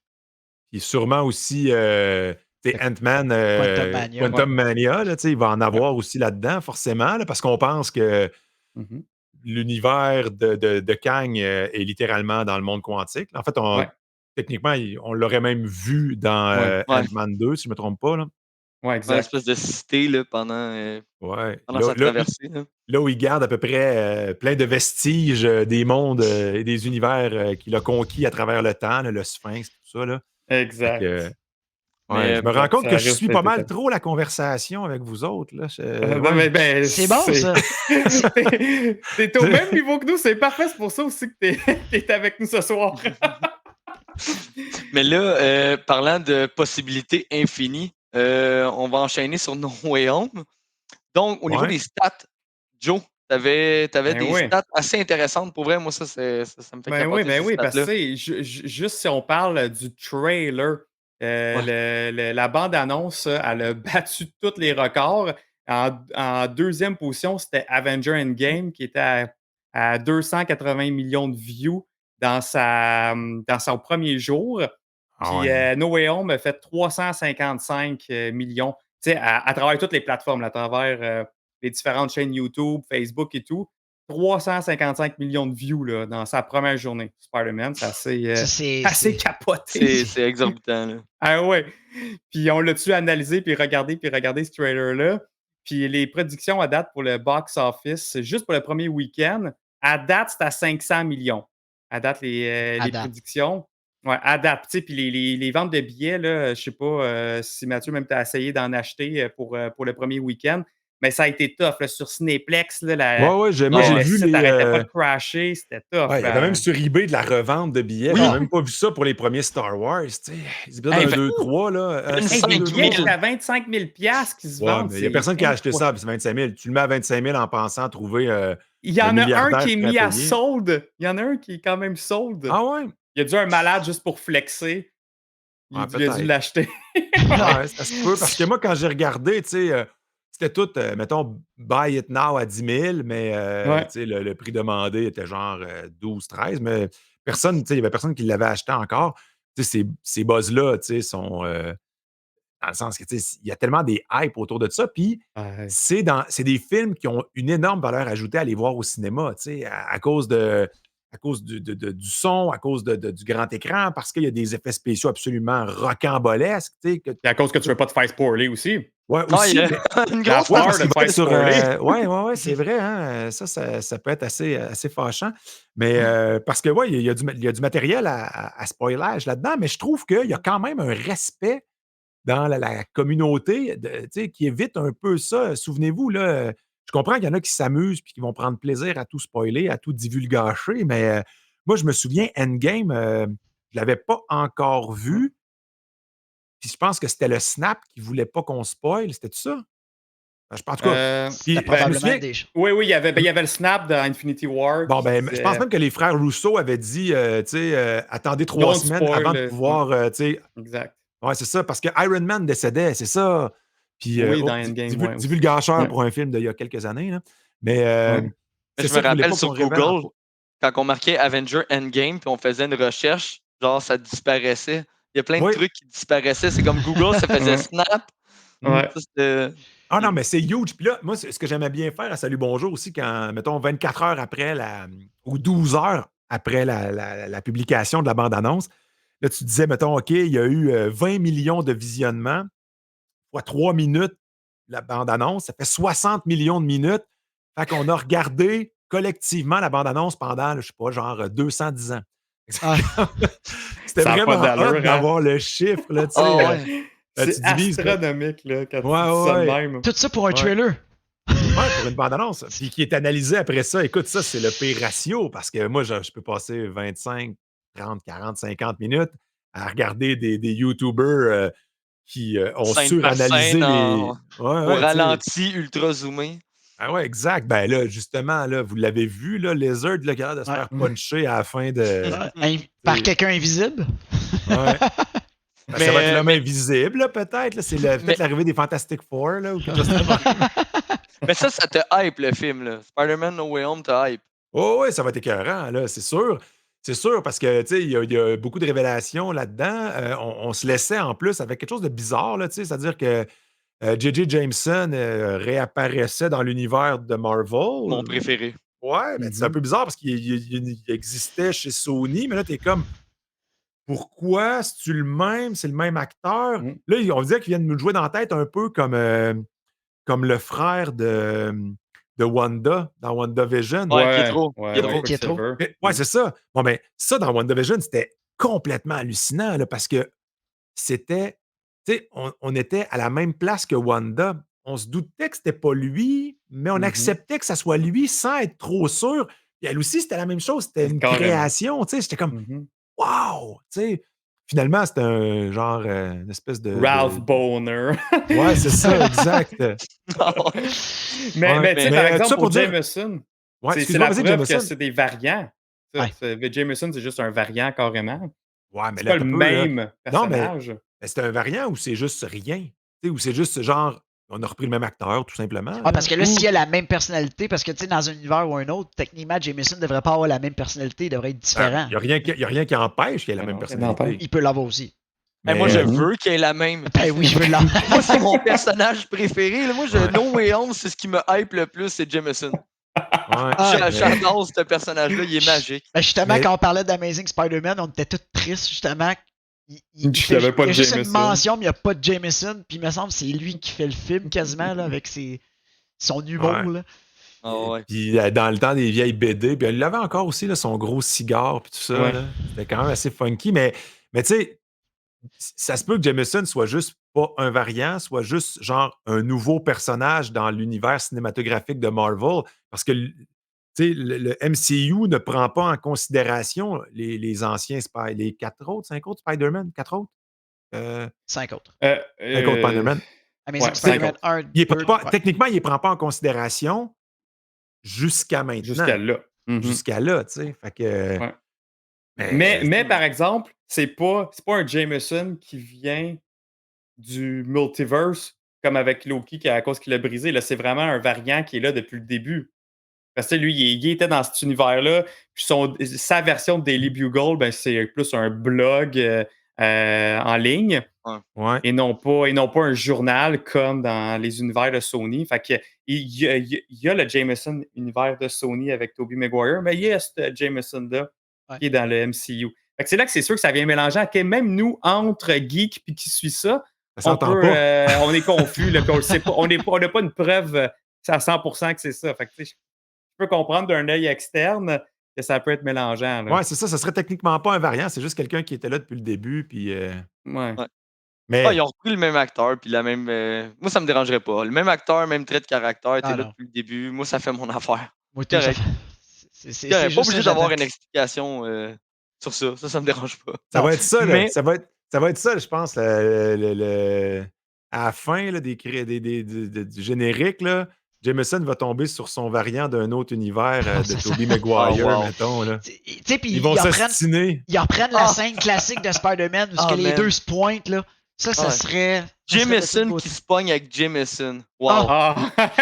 Puis sûrement aussi, tu sais, Ant-Man, Quantum Mania. Quantum Mania, là, tu sais, il va en avoir aussi là-dedans, forcément, là, parce qu'on pense que Mhm. l'univers de Kang est littéralement dans le monde quantique. En fait, Ouais. techniquement, on l'aurait même vu dans Ouais. Ouais. Ant-Man 2, si je ne me trompe pas. Là. Ouais, Une exact. espèce de cité là, pendant Ouais. sa traversée. Là. Là où il garde à peu près plein de vestiges des mondes et des univers qu'il a conquis à travers le temps, là, le Sphinx, tout ça. Là. Fait Exact. que, ouais, Mais je me rends compte ça que je risque suis d'être pas mal étonnant. trop la conversation avec vous autres. Là. Non, Ouais. mais C'est bon, ça. T'es au même niveau que nous, c'est parfait. C'est pour ça aussi que t'es avec nous ce soir. Mais là, parlant de possibilités infinies, on va enchaîner sur No Way Home. Donc, au niveau Ouais. des stats, Joe, t'avais Ben des oui. stats assez intéressantes. Pour vrai, moi, ça me fait Ben oui, capoter ces parce que stats-là. tu sais, juste si on parle du trailer, Ouais. la bande-annonce, elle a battu tous les records. En deuxième position, c'était Avenger Endgame qui était à 280 millions de views dans son premier jour. Ah Puis ouais. No Way Home a fait 355 millions, tu sais, à travers toutes les plateformes, là, à travers les différentes chaînes YouTube, Facebook et tout. 355 millions de views là, dans sa première journée. Spider-Man, c'est Ça, c'est. assez capoté. C'est exorbitant. Là. Ah ouais. Puis on l'a-tu analysé, puis regardé ce trailer-là. Puis les prédictions à date pour le box office, juste pour le premier week-end, à date, c'est à 500 millions. À date, À les date. prédictions. Ouais, à date. Tu sais, puis les ventes de billets, là, je sais pas si Mathieu, même, t'as essayé d'en acheter pour le premier week-end. Mais ça a été tough. Là, sur Cinéplex, là, Ouais, moi j'ai le vu site les. n'arrêtait pas de crasher. C'était tough. Ouais, il y avait même sur eBay de la revente de billets. Oui. J'ai même pas vu ça pour les premiers Star Wars. Tu sais. Les épisodes Hey, 1, 2, 3, là. Hey, 25 des 000. billets jusqu'à 25 000 qui se Ouais, vendent. mais il n'y a personne qui a acheté ça, puis c'est 25 000. Tu le mets à 25 000 en pensant trouver Il y un en a un milliardaire qui est prêt à mis à payer. sold. Il y en a un qui est quand même sold. Ah ouais? Il y a dû un malade juste pour flexer. Ah, Il a dû peut-être. l'acheter. Ouais, ça se peut. Parce que moi, quand j'ai regardé, tu sais, c'était tout, mettons, buy it now à 10 000, mais Ouais. tu sais, le prix demandé était genre 12, 13, mais personne, tu sais, il n'y avait personne qui l'avait acheté encore. Tu sais, ces buzz-là, tu sais, sont dans le sens que, tu sais, il y a tellement des hype autour de ça. Puis, Ouais. c'est des films qui ont une énorme valeur ajoutée à aller voir au cinéma, tu sais, à cause du son, à cause du grand écran, parce qu'il y a des effets spéciaux absolument rocambolesques, tu sais, Et à cause que tu ne veux pas te faire spoiler aussi. ouais, Ah, aussi, il y a mais une La grosse ouais, peur parce de qu'il te va être faire sur, spoiler. ouais, c'est vrai, hein, ça peut être assez fâchant, mais parce que, ouais, il y a du matériel à spoilage là-dedans, mais je trouve qu'il y a quand même un respect dans la communauté tu sais, qui évite un peu ça. Souvenez-vous, là, je comprends qu'il y en a qui s'amusent puis qui vont prendre plaisir à tout spoiler, à tout divulgacher, mais moi, je me souviens, Endgame, je l'avais pas encore vu, puis je pense que c'était le Snap qui voulait pas qu'on spoil, c'était ça? En tout cas, puis C'était je me probablement souviens des. Oui, il y avait le snap dans Infinity War bon, qui ben, je pense disait même que les frères Rousseau avaient dit, tu sais, attendez 3 Don't semaines avant spoil. de pouvoir, tu sais. Exact. Ouais, c'est ça, parce que Iron Man décédait, c'est ça. Puis, Oui, dans Endgame, ouais, aussi. divulgateur Ouais. pour un film d'il y a quelques années, là. Mais Mais c'est je ça me que je voulais rappelle pas sur qu'on révèle en Google, quand on marquait Avenger Endgame puis on faisait une recherche, genre ça disparaissait. Il y a plein de Oui. trucs qui disparaissaient. C'est comme Google, ça faisait Ouais. snap. Ouais. Ça, c'était. Ah non, mais c'est huge. Puis là, moi, ce que j'aimais bien faire à Salut Bonjour aussi, quand, mettons, 24 heures après ou 12 heures après la publication de la bande-annonce, là, tu disais, mettons, OK, il y a eu 20 millions de visionnements, fois 3 minutes, la bande-annonce, ça fait 60 millions de minutes. Fait qu'on a regardé collectivement la bande-annonce pendant, je sais pas, genre 210 ans. Ah. C'était Ça a pas vraiment d'allure, hot hein? d'avoir le chiffre, là, tu sais. Ah ouais. C'est tu divises, là. astronomique, là, quand tu Ouais, dis ça de ouais. même. Tout ça pour un Ouais. trailer. Ouais, pour une bande-annonce. Puis qui est analysé après ça. Écoute, ça, c'est le pire ratio parce que moi, je peux passer 25, 30, 40, 50 minutes à regarder des YouTubers qui ont Scène par suranalysé scène, les. Ouais, au ouais, tu sais. ralenti, ultra zoomé. Ah ouais, exact. Ben là, justement, là, vous l'avez vu, là, Lizard, là, qui a l'air de se Ouais. faire puncher à la fin de. Par quelqu'un invisible. Ouais. Ben, ça va être l'homme Mais, invisible, là, peut-être. Là. C'est peut-être Mais- l'arrivée des Fantastic Four, là, ou quelque chose comme ça. mais ça te hype le film. Là. Spider-Man No Way Home te hype. Oh, oui, ça va être écœurant, là, c'est sûr. C'est sûr, parce que, tu sais, il y a beaucoup de révélations là-dedans. On se laissait, en plus, avec quelque chose de bizarre, là, tu sais, c'est-à-dire que J.J. Jameson réapparaissait dans l'univers de Marvel. Mon préféré. Ouais, ben, c'est un peu bizarre parce qu'il existait chez Sony, mais là, t'es comme, pourquoi? C'est-tu le même? C'est le même acteur? Mm. Là, on disait qu'il vient de nous jouer dans la tête un peu comme le frère de Wanda dans WandaVision. Ouais, Pietro. Ouais, Pietro. Quicksilver. Ouais, c'est ça. Bon, ben, ça, dans WandaVision, c'était complètement hallucinant là, parce que c'était. Tu sais, on était à la même place que Wanda. On se doutait que c'était pas lui, mais on Mhm. acceptait que ça soit lui sans être trop sûr. Puis elle aussi, c'était la même chose. C'était une Carrément. création. Tu sais, j'étais comme, Mhm. wow! Tu sais, finalement, c'était un genre, une espèce de. Ralph Boner. Ouais, c'est ça, exact. Mais, Ouais. mais tu sais, Mais- par tout exemple, ça pour pour dire- Jameson, Ouais, c'est excuse-moi, la vas-y, preuve que Jameson. c'est des variants. Ça, Ouais. Jameson, c'est juste un variant carrément. Ouais, mais C'est là, pas le t'as peu, là. même Non, mais personnage. c'est un variant ou c'est juste rien? Tu sais, ou c'est juste genre, on a repris le même acteur, tout simplement. Ah, parce que là, Ou- s'il y a la même personnalité, parce que tu sais, dans un univers ou un autre, techniquement, Jameson ne devrait pas avoir la même personnalité, il devrait être différent. Il n'y a rien qui empêche qu'il ait la Ah même non, personnalité. Il peut l'avoir aussi. Hey, moi, je Mais- veux qu'il ait la même. Ben oui, je veux l'avoir. Moi, c'est mon personnage préféré. Là. Moi, Ouais. No Way Home, c'est ce qui me hype le plus, c'est Jameson. Ouais, Ah, mais- J'adore ce personnage-là, il est magique. Ben, justement, Mais- quand on parlait d'Amazing Spider-Man, on était tous tristes, justement. Il Qu'il y avait pas il y a de juste une Jameson. mention, mais il n'y a pas de Jameson. Puis il me semble que c'est lui qui fait le film quasiment, là, avec son humour. Ouais. Là. Ah ouais. Puis dans le temps des vieilles BD, puis il avait encore aussi là, son gros cigare, puis tout ça. Ouais. là. C'était quand même assez funky. Mais tu sais, ça se peut que Jameson soit juste pas un variant, soit juste genre un nouveau personnage dans l'univers cinématographique de Marvel. Parce que tu sais, le MCU ne prend pas en considération les anciens les 5 autres Spider-Man, 4 autres? 5 autres. 5 autres Spider-Man. Amazing Ouais, Spider-Man cinq 1, Il est 2, pas- Techniquement, il ne prend pas en considération jusqu'à maintenant. Jusqu'à là. Mhm. Jusqu'à là, tu sais. Fait que. Ouais. Mais, Mais par exemple, c'est pas un Jameson qui vient du multiverse comme avec Loki à cause qu'il a brisé. Là, c'est vraiment un variant qui est là depuis le début. Parce que lui, il était dans cet univers-là. Puis sa version de Daily Bugle, ben, c'est plus un blog en ligne ouais. et non pas un journal comme dans les univers de Sony. Fait que il y a le Jameson univers de Sony avec Tobey Maguire, mais il y a ce Jameson-là qui est dans le MCU. Fait que c'est là que c'est sûr que ça vient mélanger. Que même nous, entre geeks puis qui suit ça, Ça s'entend pas. on est confus, là, puis on le sait pas. On n'a pas une preuve à 100% que c'est ça. Fait que, tu sais, je peux comprendre d'un œil externe que ça peut être mélangeant. Là. Ouais, c'est ça. Ça serait techniquement pas un variant. C'est juste quelqu'un qui était là depuis le début. Puis, Ouais. Ouais. mais Ah, ils ont repris le même acteur, puis la même. Moi, ça me dérangerait pas. Le même acteur, même trait de caractère, était Ah, là non. depuis le début. Moi, ça fait mon affaire. Moi, tout ça. Correct. C'est Pas juste obligé ça, d'avoir j'attends. une explication sur ça. Ça me dérange pas. ça Non, va être ça. Là. mais- Ça va être ça, je pense. À la fin là, du générique, là, Jameson va tomber sur son variant d'un autre univers de Tobey Maguire, Oh, wow. mettons. Là. Tu sais, puis Ils vont s'ostiner. ils reprennent la Ah. scène classique de Spider-Man où Ah, les man. deux se pointent. Là. Ça Ouais. serait Jameson beauté. qui se pogne avec Jameson. Wow. Ah!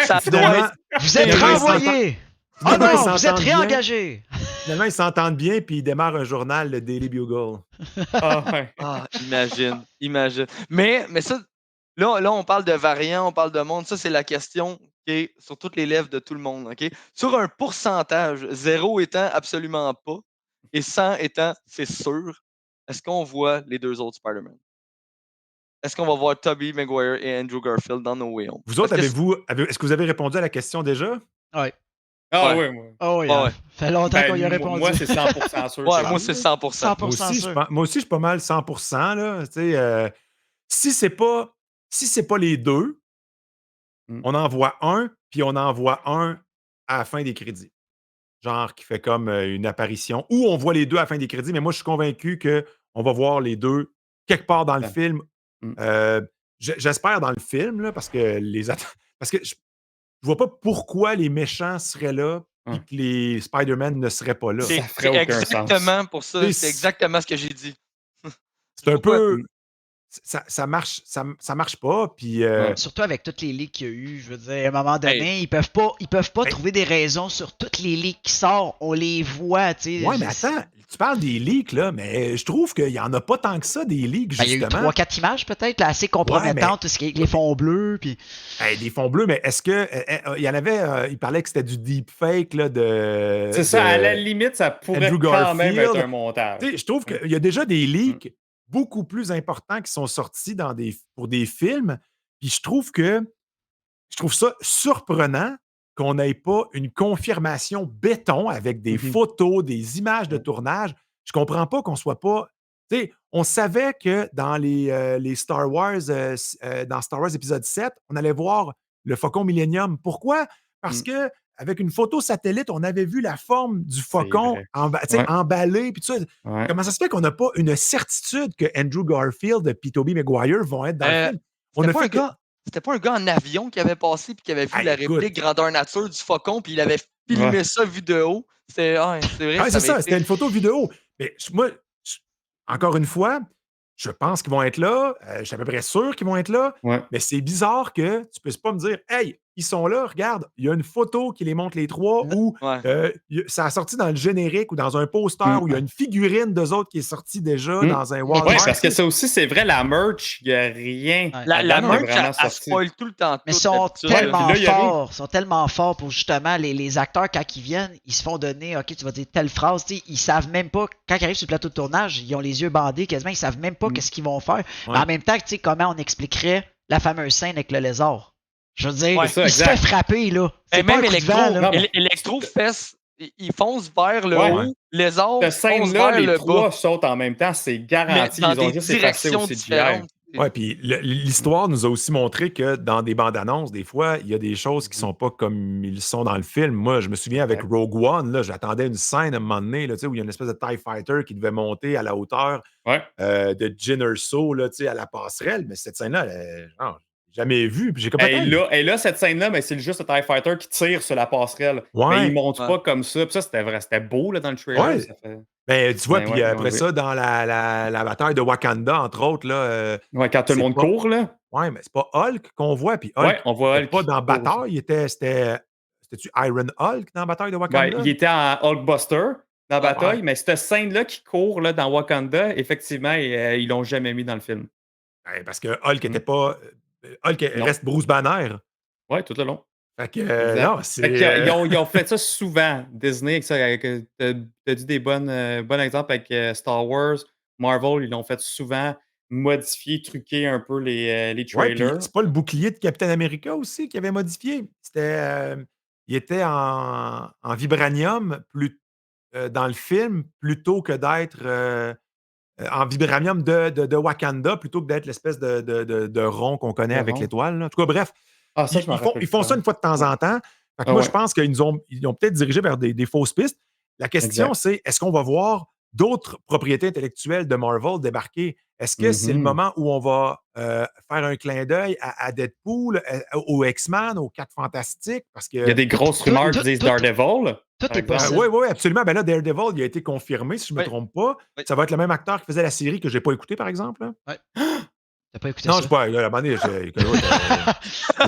Ça doit Finalement, être. Vous êtes Finalement, ils renvoyés! Oh finalement, ils non, vous êtes s'entendent bien. réengagés! Finalement, ils s'entendent bien, puis ils démarrent un journal, le Daily Bugle. Ah, ouais. Ah, imagine. Mais ça, là, on parle de variants, on parle de monde. Ça, c'est la question qui est sur toutes les lèvres de tout le monde. OK? Sur un pourcentage, 0 étant absolument pas et 100 étant c'est sûr, est-ce qu'on voit les deux autres Spider-Man? Est-ce qu'on va voir Tobey Maguire et Andrew Garfield dans No Way Home? Vous autres, est-ce que vous avez répondu à la question déjà? Ouais. Ah, Ouais. ouais, moi. Oh oui, Ouais, hein. ouais. Fait longtemps qu'on y a Ben, répondu. moi, c'est 100% sûr. Ouais, que moi, oui, c'est là. 100%. 100% Moi sûr. aussi, je suis pas mal 100%. Là, tu sais, si c'est pas les deux, Mm. on en voit un, puis on en voit un à la fin des crédits. Genre qui fait comme une apparition. Ou on voit les deux à la fin des crédits, mais moi, je suis convaincu qu'on va voir les deux quelque part dans le Ouais. film. Mm. J'espère dans le film, là, parce que parce que je vois pas pourquoi les méchants seraient là et Ouais. que les Spider-Man ne seraient pas là. Ça C'est ferait aucun exactement pour ça. Tu sais, C'est exactement ce que j'ai dit. C'est un Pourquoi? peu. Ça marche pas. Puis. Ouais. Surtout avec toutes les leaks qu'il y a eu, je veux dire, à un moment donné, Hey. ils peuvent pas Hey. trouver des raisons sur toutes les leaks qui sortent. On les voit, tu sais. Ouais, mais attends, tu parles des leaks, là, mais je trouve qu'il y en a pas tant que ça, des leaks, Ben, il y a eu justement. 3-4 images peut-être, là, assez compromettantes, tout ce qui est avec les fonds bleus, puis Hey, des fonds bleus, mais est-ce que. Il y en avait. Il parlait que c'était du deepfake, là, C'est ça, à la de limite, ça pourrait Andrew quand même être Garfield. un montage. Tu sais, je trouve qu'il y a déjà des leaks beaucoup plus importants qui sont sortis pour des films. Puis je trouve ça surprenant qu'on n'ait pas une confirmation béton avec des Mhm. photos, des images de Ouais. tournage. Je comprends pas qu'on soit pas. Tu sais, on savait que dans les Star Wars, dans Star Wars épisode 7, on allait voir le Faucon Millennium. Pourquoi? Parce Mm. que avec une photo satellite, on avait vu la forme du C'est faucon vrai. tu sais, Ouais. emballé. Puis tout ça. Ouais. Comment ça se fait qu'on n'a pas une certitude que Andrew Garfield et Tobey Maguire vont être dans le film? On C'était a pas un fait que. gars. C'était pas un gars en avion qui avait passé puis qui avait vu Ah, la écoute. réplique grandeur nature du faucon puis il avait filmé Ouais. ça vu de haut. C'est vrai, Ah, ça c'est avait ça, été. c'était une photo vidéo. Mais moi, encore une fois, je pense qu'ils vont être là. Je suis à peu près sûr qu'ils vont être là. Ouais. Mais c'est bizarre que tu ne puisses pas me dire hey, ils sont là, regarde, il y a une photo qui les montre les trois Non. ou Ouais. ça a sorti dans le générique ou dans un poster Mm. où il y a une figurine d'eux autres qui est sortie déjà Mm. dans un Mais Walmart. Ouais, parce que ça aussi, c'est vrai, la merch, il n'y a rien. Ouais. La là-dedans qui est merch, vraiment elle sorti. spoil tout le temps. mais tout, sont d'habitude, là. tellement Puis là, il y a rien. forts, sont tellement forts pour justement les acteurs quand ils viennent, ils se font donner, ok, tu vas dire telle phrase, tu sais, ils savent même pas quand ils arrivent sur le plateau de tournage, ils ont les yeux bandés quasiment, ils savent même pas Mm. qu'est-ce qu'ils vont faire. Ouais. Mais en même temps, tu sais, comment on expliquerait la fameuse scène avec le lézard. Je veux dire, Ouais, ça, il se exact. fait frapper là. C'est Et pas un même coup de Electro, vent, là. Non, mais- Electro fesse, il fonce vers le Ouais. haut, lézard Cette fonce scène-là, vers les le trois bas, sautent en même temps, c'est mais garanti. dans Ils ont des juste effacé au directions CGI. différentes. Ouais, puis l'histoire nous a aussi montré que dans des bandes annonces, des fois, il y a des choses qui sont pas comme ils sont dans le film. Moi, je me souviens avec Exact. Rogue One, là, j'attendais une scène à un moment donné, là, tu sais, où il y a une espèce de TIE Fighter qui devait monter à la hauteur Ouais. de Jyn Erso, là, tu sais, à la passerelle. Mais cette scène-là, genre, j'ai jamais vue. Puis j'ai comme Et là, cette scène-là, mais c'est juste le TIE Fighter qui tire sur la passerelle. Ouais. Mais il monte Ouais. pas comme ça. Puis ça, c'était vrai. C'était beau là, dans le trailer. Ouais. Ça fait... Ben, tu vois, Mais puis ouais, après ouais. ça, dans la bataille de Wakanda, entre autres, là, Ouais, quand tout le c'est monde pas- court, là. ouais, mais c'est pas Hulk qu'on voit. Puis Hulk, Ouais, on voit était Hulk pas qui dans court aussi. bataille, c'était-tu Iron Hulk dans la bataille de Ben, Wakanda? il était en Hulkbuster dans la Ouais. bataille, mais cette scène-là qui court là, dans Wakanda, effectivement, ils l'ont jamais mis dans le film. Ben, parce que Hulk Mm. était pas. Hulk Non. reste Bruce Banner. Ouais, tout le long. Fait que, Exact. non, Fait c'est. qu'ils ils ont fait ça souvent, Disney, avec ça. T'as dit des bons exemples avec Star Wars, Marvel, ils l'ont fait souvent, modifier, truquer un peu les Ouais, puis trailers. c'est pas le bouclier de Captain America aussi qui avait modifié. Il était en vibranium dans le film plutôt que d'être en vibranium de Wakanda plutôt que d'être l'espèce de rond qu'on connaît De avec rond. l'étoile, là. En tout cas, bref, Ah, ça, je m'en rappelle. ils font ça une fois de temps en temps. Fait que Ah moi, ouais. je pense qu'ils ont peut-être dirigé vers des fausses pistes. La question, Exact. c'est est-ce qu'on va voir d'autres propriétés intellectuelles de Marvel débarquer? Est-ce que c'est le Mhm. moment où on va faire un clin d'œil à Deadpool, aux X-Men, aux Quatre Fantastiques? Parce que. Il y a des grosses rumeurs qui disent Daredevil. Tout par est exemple. possible. Oui, absolument. Ben là, Daredevil, il a été confirmé, si je ne me Oui. trompe pas. Oui. Ça va être le même acteur qui faisait la série que je n'ai pas écouté, par exemple. Là. Ouais. T'as pas écouté Non, ça? je sais pas. À un moment donné, j'ai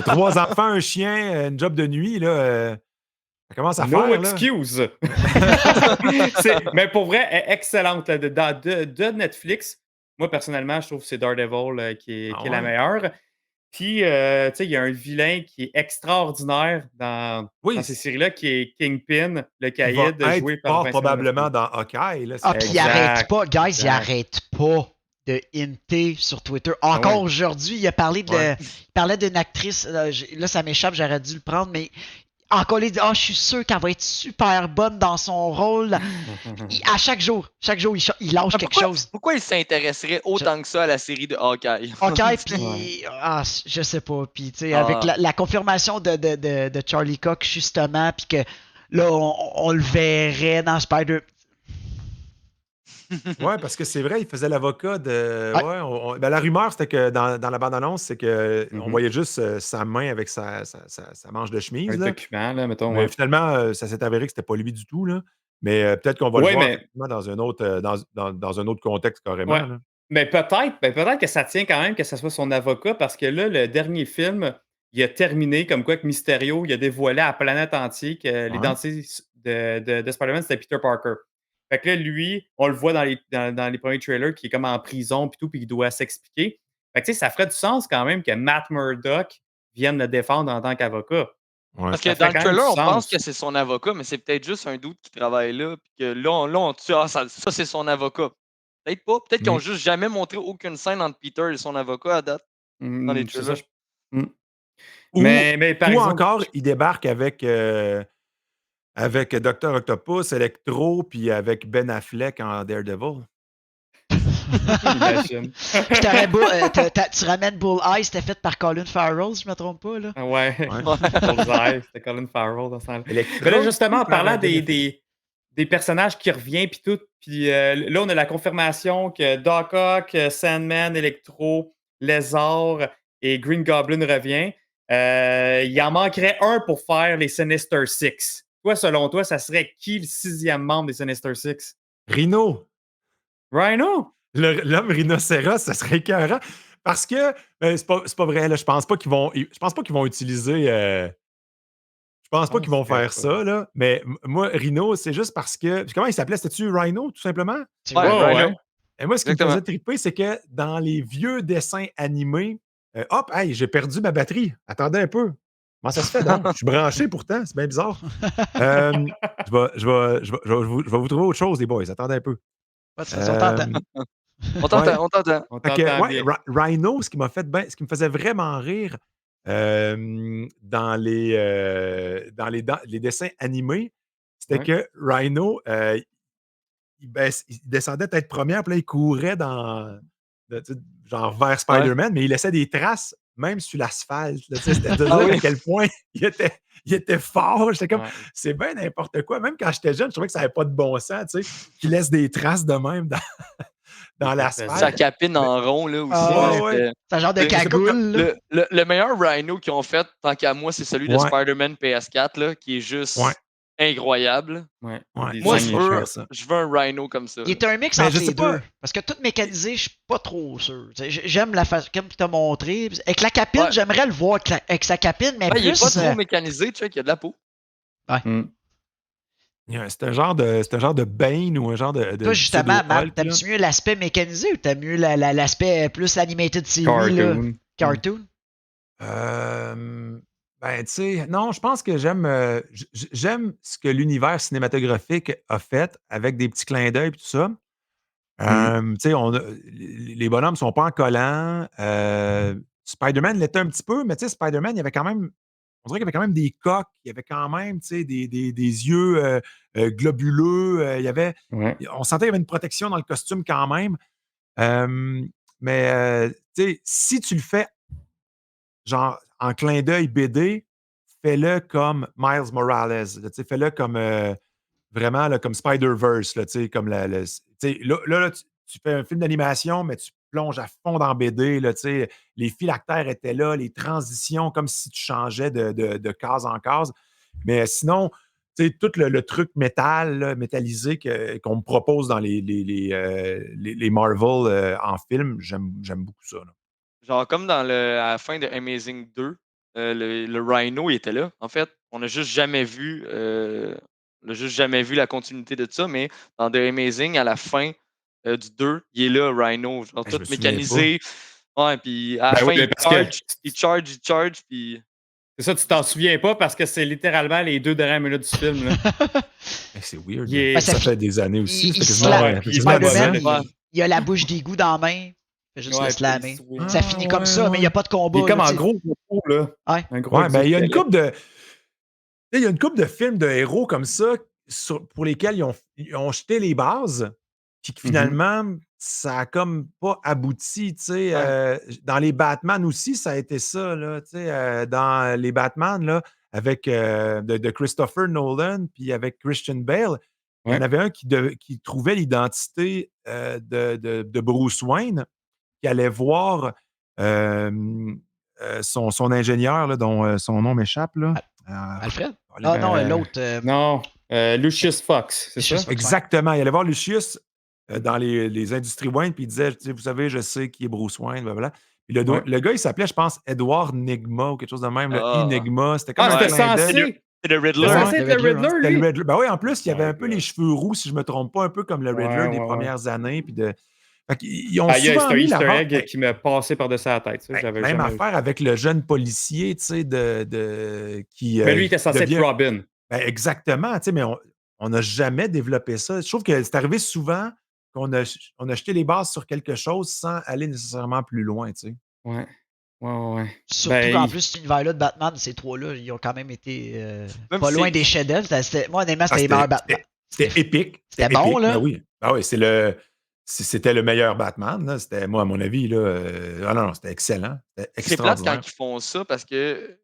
3 enfants, un chien, une job de nuit. Là, ça commence à No faire. Là. excuse! Mais pour vrai, elle est excellente. Là, de Netflix, moi, personnellement, je trouve que c'est Daredevil qui Ah est la ouais? meilleure. Puis, tu sais, il y a un vilain qui est extraordinaire dans Oui, ces séries-là, qui est Kingpin, le qui va caïd, être joué par fort Vincent probablement D'Onofrio. dans Hawkeye. Là, Ah, c'est puis pas il arrête Exact, pas, guys, il exact. arrête pas de hinter sur Twitter. Ah Encore ouais. aujourd'hui, il a parlé Ouais. il parlait d'une actrice, là ça m'échappe, j'aurais dû le prendre, mais encore il dit, je suis sûr qu'elle va être super bonne dans son rôle. À chaque jour, il lâche quelque chose. Pourquoi il s'intéresserait autant que ça à la série de Hawkeye? Ok, Ouais. puis je sais pas, puis tu sais, Ah. avec la confirmation de Charlie Cox justement, puis que là on le verrait dans Spider. Ouais, parce que c'est vrai, il faisait l'avocat de. Ouais. Ouais, ben, la rumeur, c'était que dans la bande-annonce, c'est qu'on Mhm. voyait juste sa main avec sa manche de chemise. Un Là. document, là, mettons. Mais Ouais, finalement, ça s'est avéré que c'était pas lui du tout. Là. Mais peut-être qu'on va le ouais, voir mais effectivement dans un autre, dans un autre contexte carrément. ouais. Là. Mais peut-être que ça tient quand même que ce soit son avocat, parce que là, le dernier film, il a terminé comme quoi que Mysterio, il a dévoilé à la planète entière que l'identité de Spider-Man, c'était Peter Parker. Fait que là, lui, on le voit dans les premiers trailers, qui est comme en prison puis tout, puis il doit s'expliquer. Fait que tu sais, ça ferait du sens quand même que Matt Murdock vienne le défendre en tant qu'avocat. Ouais. Parce que Ça dans ferait le quand même du trailer, on pense sens. que c'est son avocat, mais c'est peut-être juste un doute qui travaille là. Puis que là on tue, ça c'est son avocat. Peut-être pas. Peut-être qu'ils ont Mm. juste jamais montré aucune scène entre Peter et son avocat à date dans les C'est ça. trailers. Mm. Ou, Mais par ou exemple, encore, il débarque avec Dr. Octopus, Electro, puis avec Ben Affleck en Daredevil. imagine. Puis tu ramènes Bullseye, c'était fait par Colin Farrell, si je me trompe pas, là. Ouais, Ouais. Bullseye, c'était Colin Farrell dans ce temps-là. Electro, Mais là, justement, en par parlant Ben Affleck. des personnages qui reviennent, puis tout, puis là, on a la confirmation que Doc Ock, Sandman, Electro, Lézard et Green Goblin revient. Il en manquerait un pour faire les Sinister Six. Toi, selon toi, ça serait qui le 6e membre des Sinister Six? Rhino. Rhino? L'homme rhinocéros, ça serait écœurant. Parce que c'est pas vrai, là, je pense pas qu'ils vont utiliser. Je pense pas qu'ils vont penserais faire pas. ça, là. Mais moi, Rhino, c'est juste parce que. Comment il s'appelait? C'était-tu Rhino, tout simplement? Ouais, Ouais, Rhino. ouais. Et moi, ce qui me Exactement. faisait triper, c'est que dans les vieux dessins animés, hop, hey, j'ai perdu ma batterie. Attendez un peu. Comment ça se fait donc? Je suis branché pourtant, c'est bien bizarre. Je vais vous trouver autre chose, les boys. Attendez un peu. Pas de stress, on t'entend. On Ouais. t'entend, on t'entend. On Fait que, t'entend ouais, bien. Rhino, ce qui me faisait vraiment rire dans les dessins animés, c'était Ouais. que Rhino, il descendait tête première, puis là, il courait tu sais, genre vers Ouais. Spider-Man, mais il laissait des traces, même sur l'asphalte. Là, tu sais, c'était de Ah dire oui. à quel point il était fort. J'étais comme, Ouais. c'est bien n'importe quoi. Même quand j'étais jeune, je trouvais que ça n'avait pas de bon sens, tu sais, qu'il laisse des traces de même dans C'était l'asphalte. Sa pesant. capine en rond, là, aussi. Ah, là, Ouais, ouais. c'était- C'est un genre de c'est- C'est comme cagoule, là. le meilleur Rhino qu'ils ont fait, tant qu'à moi, c'est celui de Ouais, Spider-Man PS4, là, qui est ouais, juste incroyable. Ouais. Le ouais. Moi, design C'est est super chouette. ça. je veux un Rhino comme ça. Il Là. est un mix Mais entre je sais les deux. pas. Parce que tout mécanisé, je suis pas trop sûr. Tu sais, j'aime la façon, comme tu t'as montré. Avec la capine, Ouais. j'aimerais le voir avec sa capine, mais Ouais, il est pas plus. trop mécanisé, tu sais, qu'il y a de la peau. Mm. Yeah, c'est un genre de Bane ou un genre de Toi, justement, Matt, pseudo-Hulk, là. t'aimes-tu mieux l'aspect mécanisé ou t'aimes mieux l'aspect plus animated series, là? Cartoon. Cartoon? Ben, tu sais, non, je pense que j'aime ce que l'univers cinématographique a fait avec des petits clins d'œil et tout ça. Mm. Tu sais, les bonhommes sont pas en collant. Spider-Man l'était un petit peu, mais tu sais, Spider-Man, il y avait quand même, on dirait qu'il y avait quand même des coques, il y avait quand même, tu sais, des yeux globuleux. Ouais. On sentait qu'il y avait une protection dans le costume quand même. Euh, mais, tu sais, si tu le fais genre en clin d'œil BD, fais-le comme Miles Morales. Là, tu sais, fais-le comme vraiment là, comme Spider-Verse. Là, tu sais, comme tu sais, là, tu fais un film d'animation, mais tu plonges à fond dans BD. Là, tu sais, les phylactères étaient là, les transitions, comme si tu changeais de case en case. Mais sinon, tu sais, tout le truc métal, là, métallisé qu'on me propose dans les Marvel en film, j'aime beaucoup ça. Là. genre comme à la fin de Amazing 2, le Rhino, il était là. En fait, on a juste jamais vu, la continuité de ça, mais dans The Amazing, à la fin du 2, il est là, Rhino, genre Je tout me souviens pas. mécanisé. Ouais, puis à la Ben fin, oui, mais parce que il charge, puis c'est ça, tu t'en souviens pas parce que c'est littéralement les 2 dernières minutes du film. Là. C'est weird. Il est- Ben, Ça ça fait des années aussi. il Ça fait se quasiment, lave. ça fait puis quasiment un Spider-Man, moment. Ouais. il a la bouche d'égout dans la main. Il fait juste Ouais, le puis slammer. il Ça finit comme ça, mais il n'y a pas de combat. Il est comme là, en tu sais. gros repos, là. Ouais. Un gros Ouais, ben, il y a une exosquelette. couple de. Tu sais, il y a une couple de films de héros comme ça pour lesquels ils ont jeté les bases, puis que finalement, ça a comme pas abouti. Tu sais, dans les Batman aussi, ça a été ça. Là, tu sais, dans les Batman, là, avec de Christopher Nolan, puis avec Christian Bale, il y en Ouais. avait un qui trouvait l'identité de Bruce Wayne, qui allait voir son ingénieur, là, dont son nom m'échappe. Là. Alfred? Colin. Ah non, l'autre. Non, Lucius Fox, c'est Lucius ça? Fox. Exactement. Il allait voir Lucius dans les industries Wayne, puis il disait, tu sais, vous savez, je sais qui est Bruce Wayne, blablabla. Puis le gars, il s'appelait, je pense, Edward Nigma ou quelque chose de même. Le Ah. Enigma. C'était comme Ah, un c'était clin d'œil. censé. c'est le Riddler. C'était Ouais, censé le être le Riddler, Riddler, C'était lui. le Riddler. Ben oui, en plus, il y avait My un peu God. les cheveux roux, si je ne me trompe pas, un peu comme le Riddler des ouais. premières années. Puis de... Fait qu'ils ont Ah, il y a souvent un mis Easter la egg qui m'a passé par-dessus la tête. Ça, j'avais même jamais... affaire avec le jeune policier, tu sais, qui. Mais lui, il était censé devient- être Robin. Ben, exactement, tu sais, mais on n'a jamais développé ça. Je trouve que c'est arrivé souvent qu'on a jeté les bases sur quelque chose sans aller nécessairement plus loin, tu sais. Ouais. Surtout Ben, qu'en il- plus, cet univers-là de Batman, ces trois-là, ils ont quand même été Même pas si loin c'est- des chefs-d'œuvre. Moi, honnêtement, Ah, c'était les meilleurs Batman. C'était épique. C'était bon, épique, là? ben oui. Ah oui, c'était le meilleur Batman. Là. C'était, moi, à mon avis, là, ah non, c'était excellent. C'était C'est plate extraordinaire. quand ils font ça parce que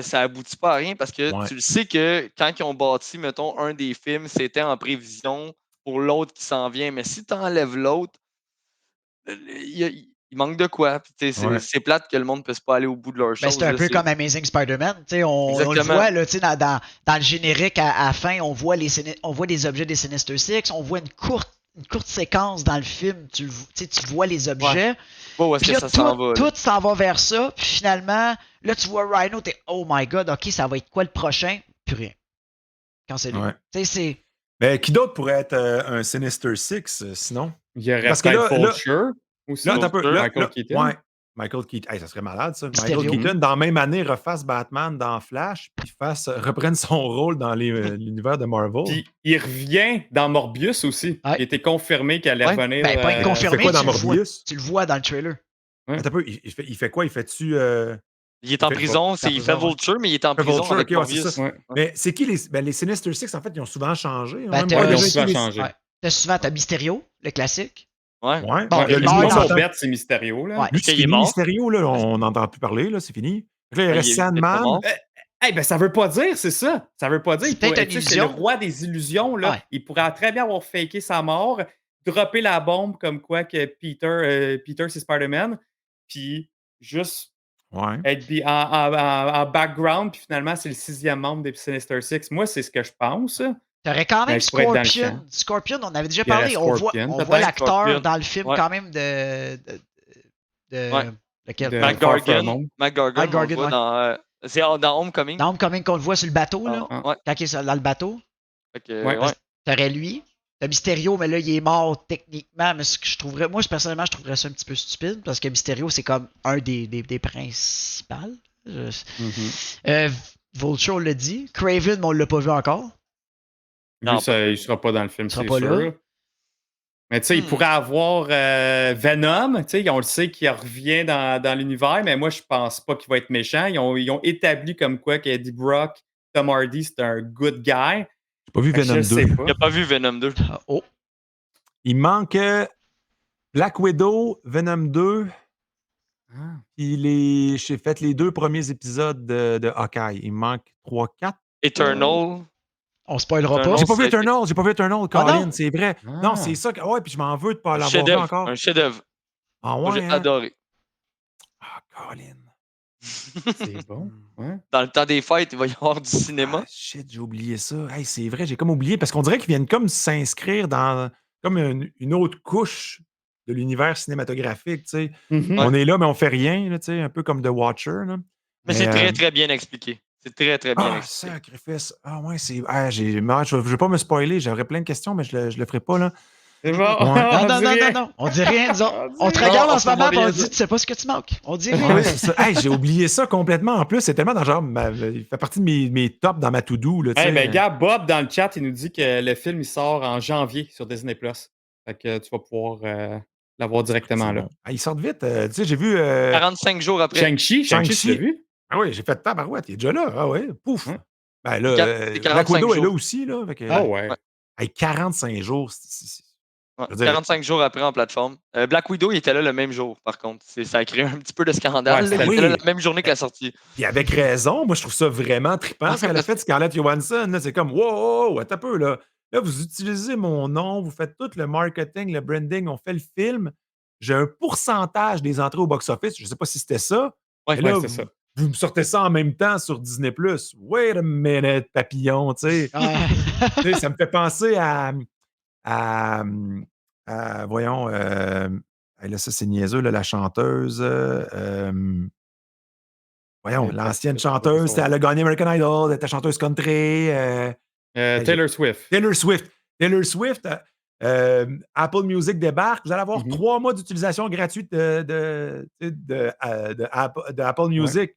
ça aboutit pas à rien parce que Ouais. tu le sais que quand ils ont bâti, mettons, un des films, c'était en prévision pour l'autre qui s'en vient. Mais si tu enlèves l'autre, il manque de quoi. Puis, tu sais, Ouais. c'est plate que le monde ne puisse pas aller au bout de leur Ben, chose. c'est un là, peu c'est- comme Amazing Spider-Man. Tu sais, on le Exactement. voit là, tu sais, dans le générique à la fin, on voit des objets des Sinister Six, on voit une courte séquence dans le film, tu vois les objets. Pas où est-ce Puis que là, ça s'en va. là. tout s'en va vers ça. Puis finalement, là, tu vois Rhino, t'es oh my god, ok, ça va être quoi le prochain? Plus rien. Quand c'est lui. Ouais. Tu sais, c'est. Mais qui d'autre pourrait être un Sinister Six, sinon? il y aurait Parce que peut-être là- Vulture aussi. Là, attends un peu. Là, Michael Keaton. Ouais. Michael Keaton. Hey, ça serait malade, ça. Mysterio. Michael Keaton, dans la même année, refasse Batman dans Flash, puis reprenne son rôle dans l'univers de Marvel. Puis il revient dans Morbius aussi. Ouais. Il était confirmé qu'elle allait Ouais. revenir. Ben, pas une Il confirmée, fait quoi dans tu le vois. Morbius? Tu le vois dans le trailer. Attends un peu. Il fait quoi? Il fait-tu. Il est en Il fait prison, pas. il fait Vulture, mais il est en prison Vulture, avec ok, ouais, c'est Morbius. ça. Ouais. Mais c'est qui les Sinister Six, en fait, ils ont souvent changé. Ben, Même t'as- moi, ils ont déjà, souvent qui changé. Ouais. T'as Mysterio, le classique. Ouais. Ouais. Bon, Il y a il lui, meurt on dans Son entend- bête, c'est Mysterio. Là. Ouais. lui, Est-ce c'est qu'il est fini, mort? Mysterio, là, on n'entend plus parler, là, c'est fini. Là, il reste Il est peut-être pas Sandman. mort. Ben, ça veut pas dire, c'est ça. Ça veut pas dire. C'est Il peut-être pourrait- une tu sais, c'est le illusion. roi des illusions. Là. Ouais. Il pourrait très bien avoir faké sa mort, dropper la bombe comme quoi que Peter c'est Spider-Man, puis juste Ouais. être en background, puis finalement, c'est le 6e membre des Sinister Six. Moi, c'est ce que je pense. T'aurais quand même Ben, je pourrais être dans le Scorpion. champ. Scorpion, on avait déjà Il y aurait parlé. On voit, Scorpion, on peut-être. voit l'acteur Scorpion. dans le film Ouais. quand même Ouais. lequel? De Mac Far From Gargan, Home. Mac Gargan, Mac on le Gargan, voit ouais. c'est dans Homecoming. Dans Homecoming qu'on le voit sur le bateau, là. Ah, ouais. Quand il est dans le bateau. Fait que, Ouais. ouais. T'aurais lui. T'as Mysterio, mais là, il est mort techniquement. Mais ce que je trouverais, moi, personnellement, je trouverais ça un petit peu stupide parce que Mysterio, c'est comme un des principales. Mhm. Vulture l'a dit. Craven, mais on l'a pas vu encore. Non, Lui, il sera pas dans le film, Il sera c'est pas sûr. là. Mais tu sais, il pourrait avoir Venom. Tu sais, on le sait qu'il revient dans l'univers, mais moi, je pense pas qu'il va être méchant. Ils ont établi comme quoi qu'Eddie Brock, Tom Hardy, c'est un good guy. J'ai pas vu Fait que Venom je 2. sais pas. Il n'a pas vu Venom 2. Oh. Il manque Black Widow, Venom 2, Ah. puis j'ai fait les 2 premiers épisodes de Hawkeye. Il me manque 3-4. Eternal. On spoilera pas. Eternal. J'ai pas vu c'est- Eternal, Ah Colin, non? c'est vrai. Ah. Non, c'est ça. Ouais, puis je m'en veux de pas Un l'avoir vu chef-d'œuvre. encore. Un chef-d'œuvre. Ah Moi, ouais, j'ai hein? adoré. Ah, Colin. C'est bon. Ouais. Dans le temps des fêtes, il va y avoir du cinéma. Ah, shit, j'ai oublié ça. Hey, c'est vrai, j'ai comme oublié parce qu'on dirait qu'ils viennent comme s'inscrire dans comme une autre couche de l'univers cinématographique, tu sais. Mhm. Ouais. On est là, mais on fait rien, là, tu sais, un peu comme The Watcher, là. Mais c'est Mais, très, très bien expliqué. C'est très, très bien expliqué. sacrifice! Ah ouais, c'est je vais pas me spoiler, j'aurais plein de questions, mais je le ferai pas, là. C'est bon. Ouais. Non, On non, dit non, non, rien. non. On dit rien, nous autres. On dit On te rien. regarde Non, en on ce peut moment, pas puis on rien dit, dire. tu sais pas ce que tu manques. On dit rien. Ouais, c'est ça. Hey, j'ai oublié ça complètement. En plus, c'est tellement dans genre, il fait partie de mes tops dans ma to-do, là, tu Hey, sais. ben, gars, Bob, dans le chat, il nous dit que le film, il sort en janvier sur Disney+. Fait que tu vas pouvoir l'avoir directement C'est là. bon. Ah, ils sortent vite. Tu sais, j'ai vu 45 jours après. Shang-Chi, tu l'as Shang-Chi. vu? Ah oui, j'ai fait tabarouette, il est déjà là. Ah ouais, pouf. Hein? Ben là, C'est Black 45 Widow est là jours. aussi, là. Fait que, Oh Ouais. ouais. Ouais. hey, 45 jours. Ouais, Je veux dire, 45 jours après en plateforme. Black Widow, il était là le même jour, par contre. Ça a créé un petit peu de Ouais, scandale. c'était Il le- était là oui. la même journée que la sortie. Puis avec raison, moi je trouve ça vraiment trippant ce qu'elle a fait, Scarlett Johansson. Là, c'est comme wow, attends un peu là. Là, vous utilisez mon nom, vous faites tout le marketing, le branding, on fait le film. J'ai un pourcentage des entrées au box-office. Je ne sais pas si c'était ça. Ouais. Mais Ouais, là, c'était vous, ça. vous me sortez ça en même temps sur Disney. Wait a minute, papillon, tu sais. Tu sais, ça me fait penser à, voyons, hey, là, ça c'est niaiseux, là, la chanteuse. Voyons, l'ancienne chanteuse, elle a gagné American Idol, elle était chanteuse country. Taylor Swift. Taylor Swift. Taylor Swift, Apple Music débarque. Vous allez avoir Mhm. 3 mois d'utilisation gratuite de Apple Ouais. Music.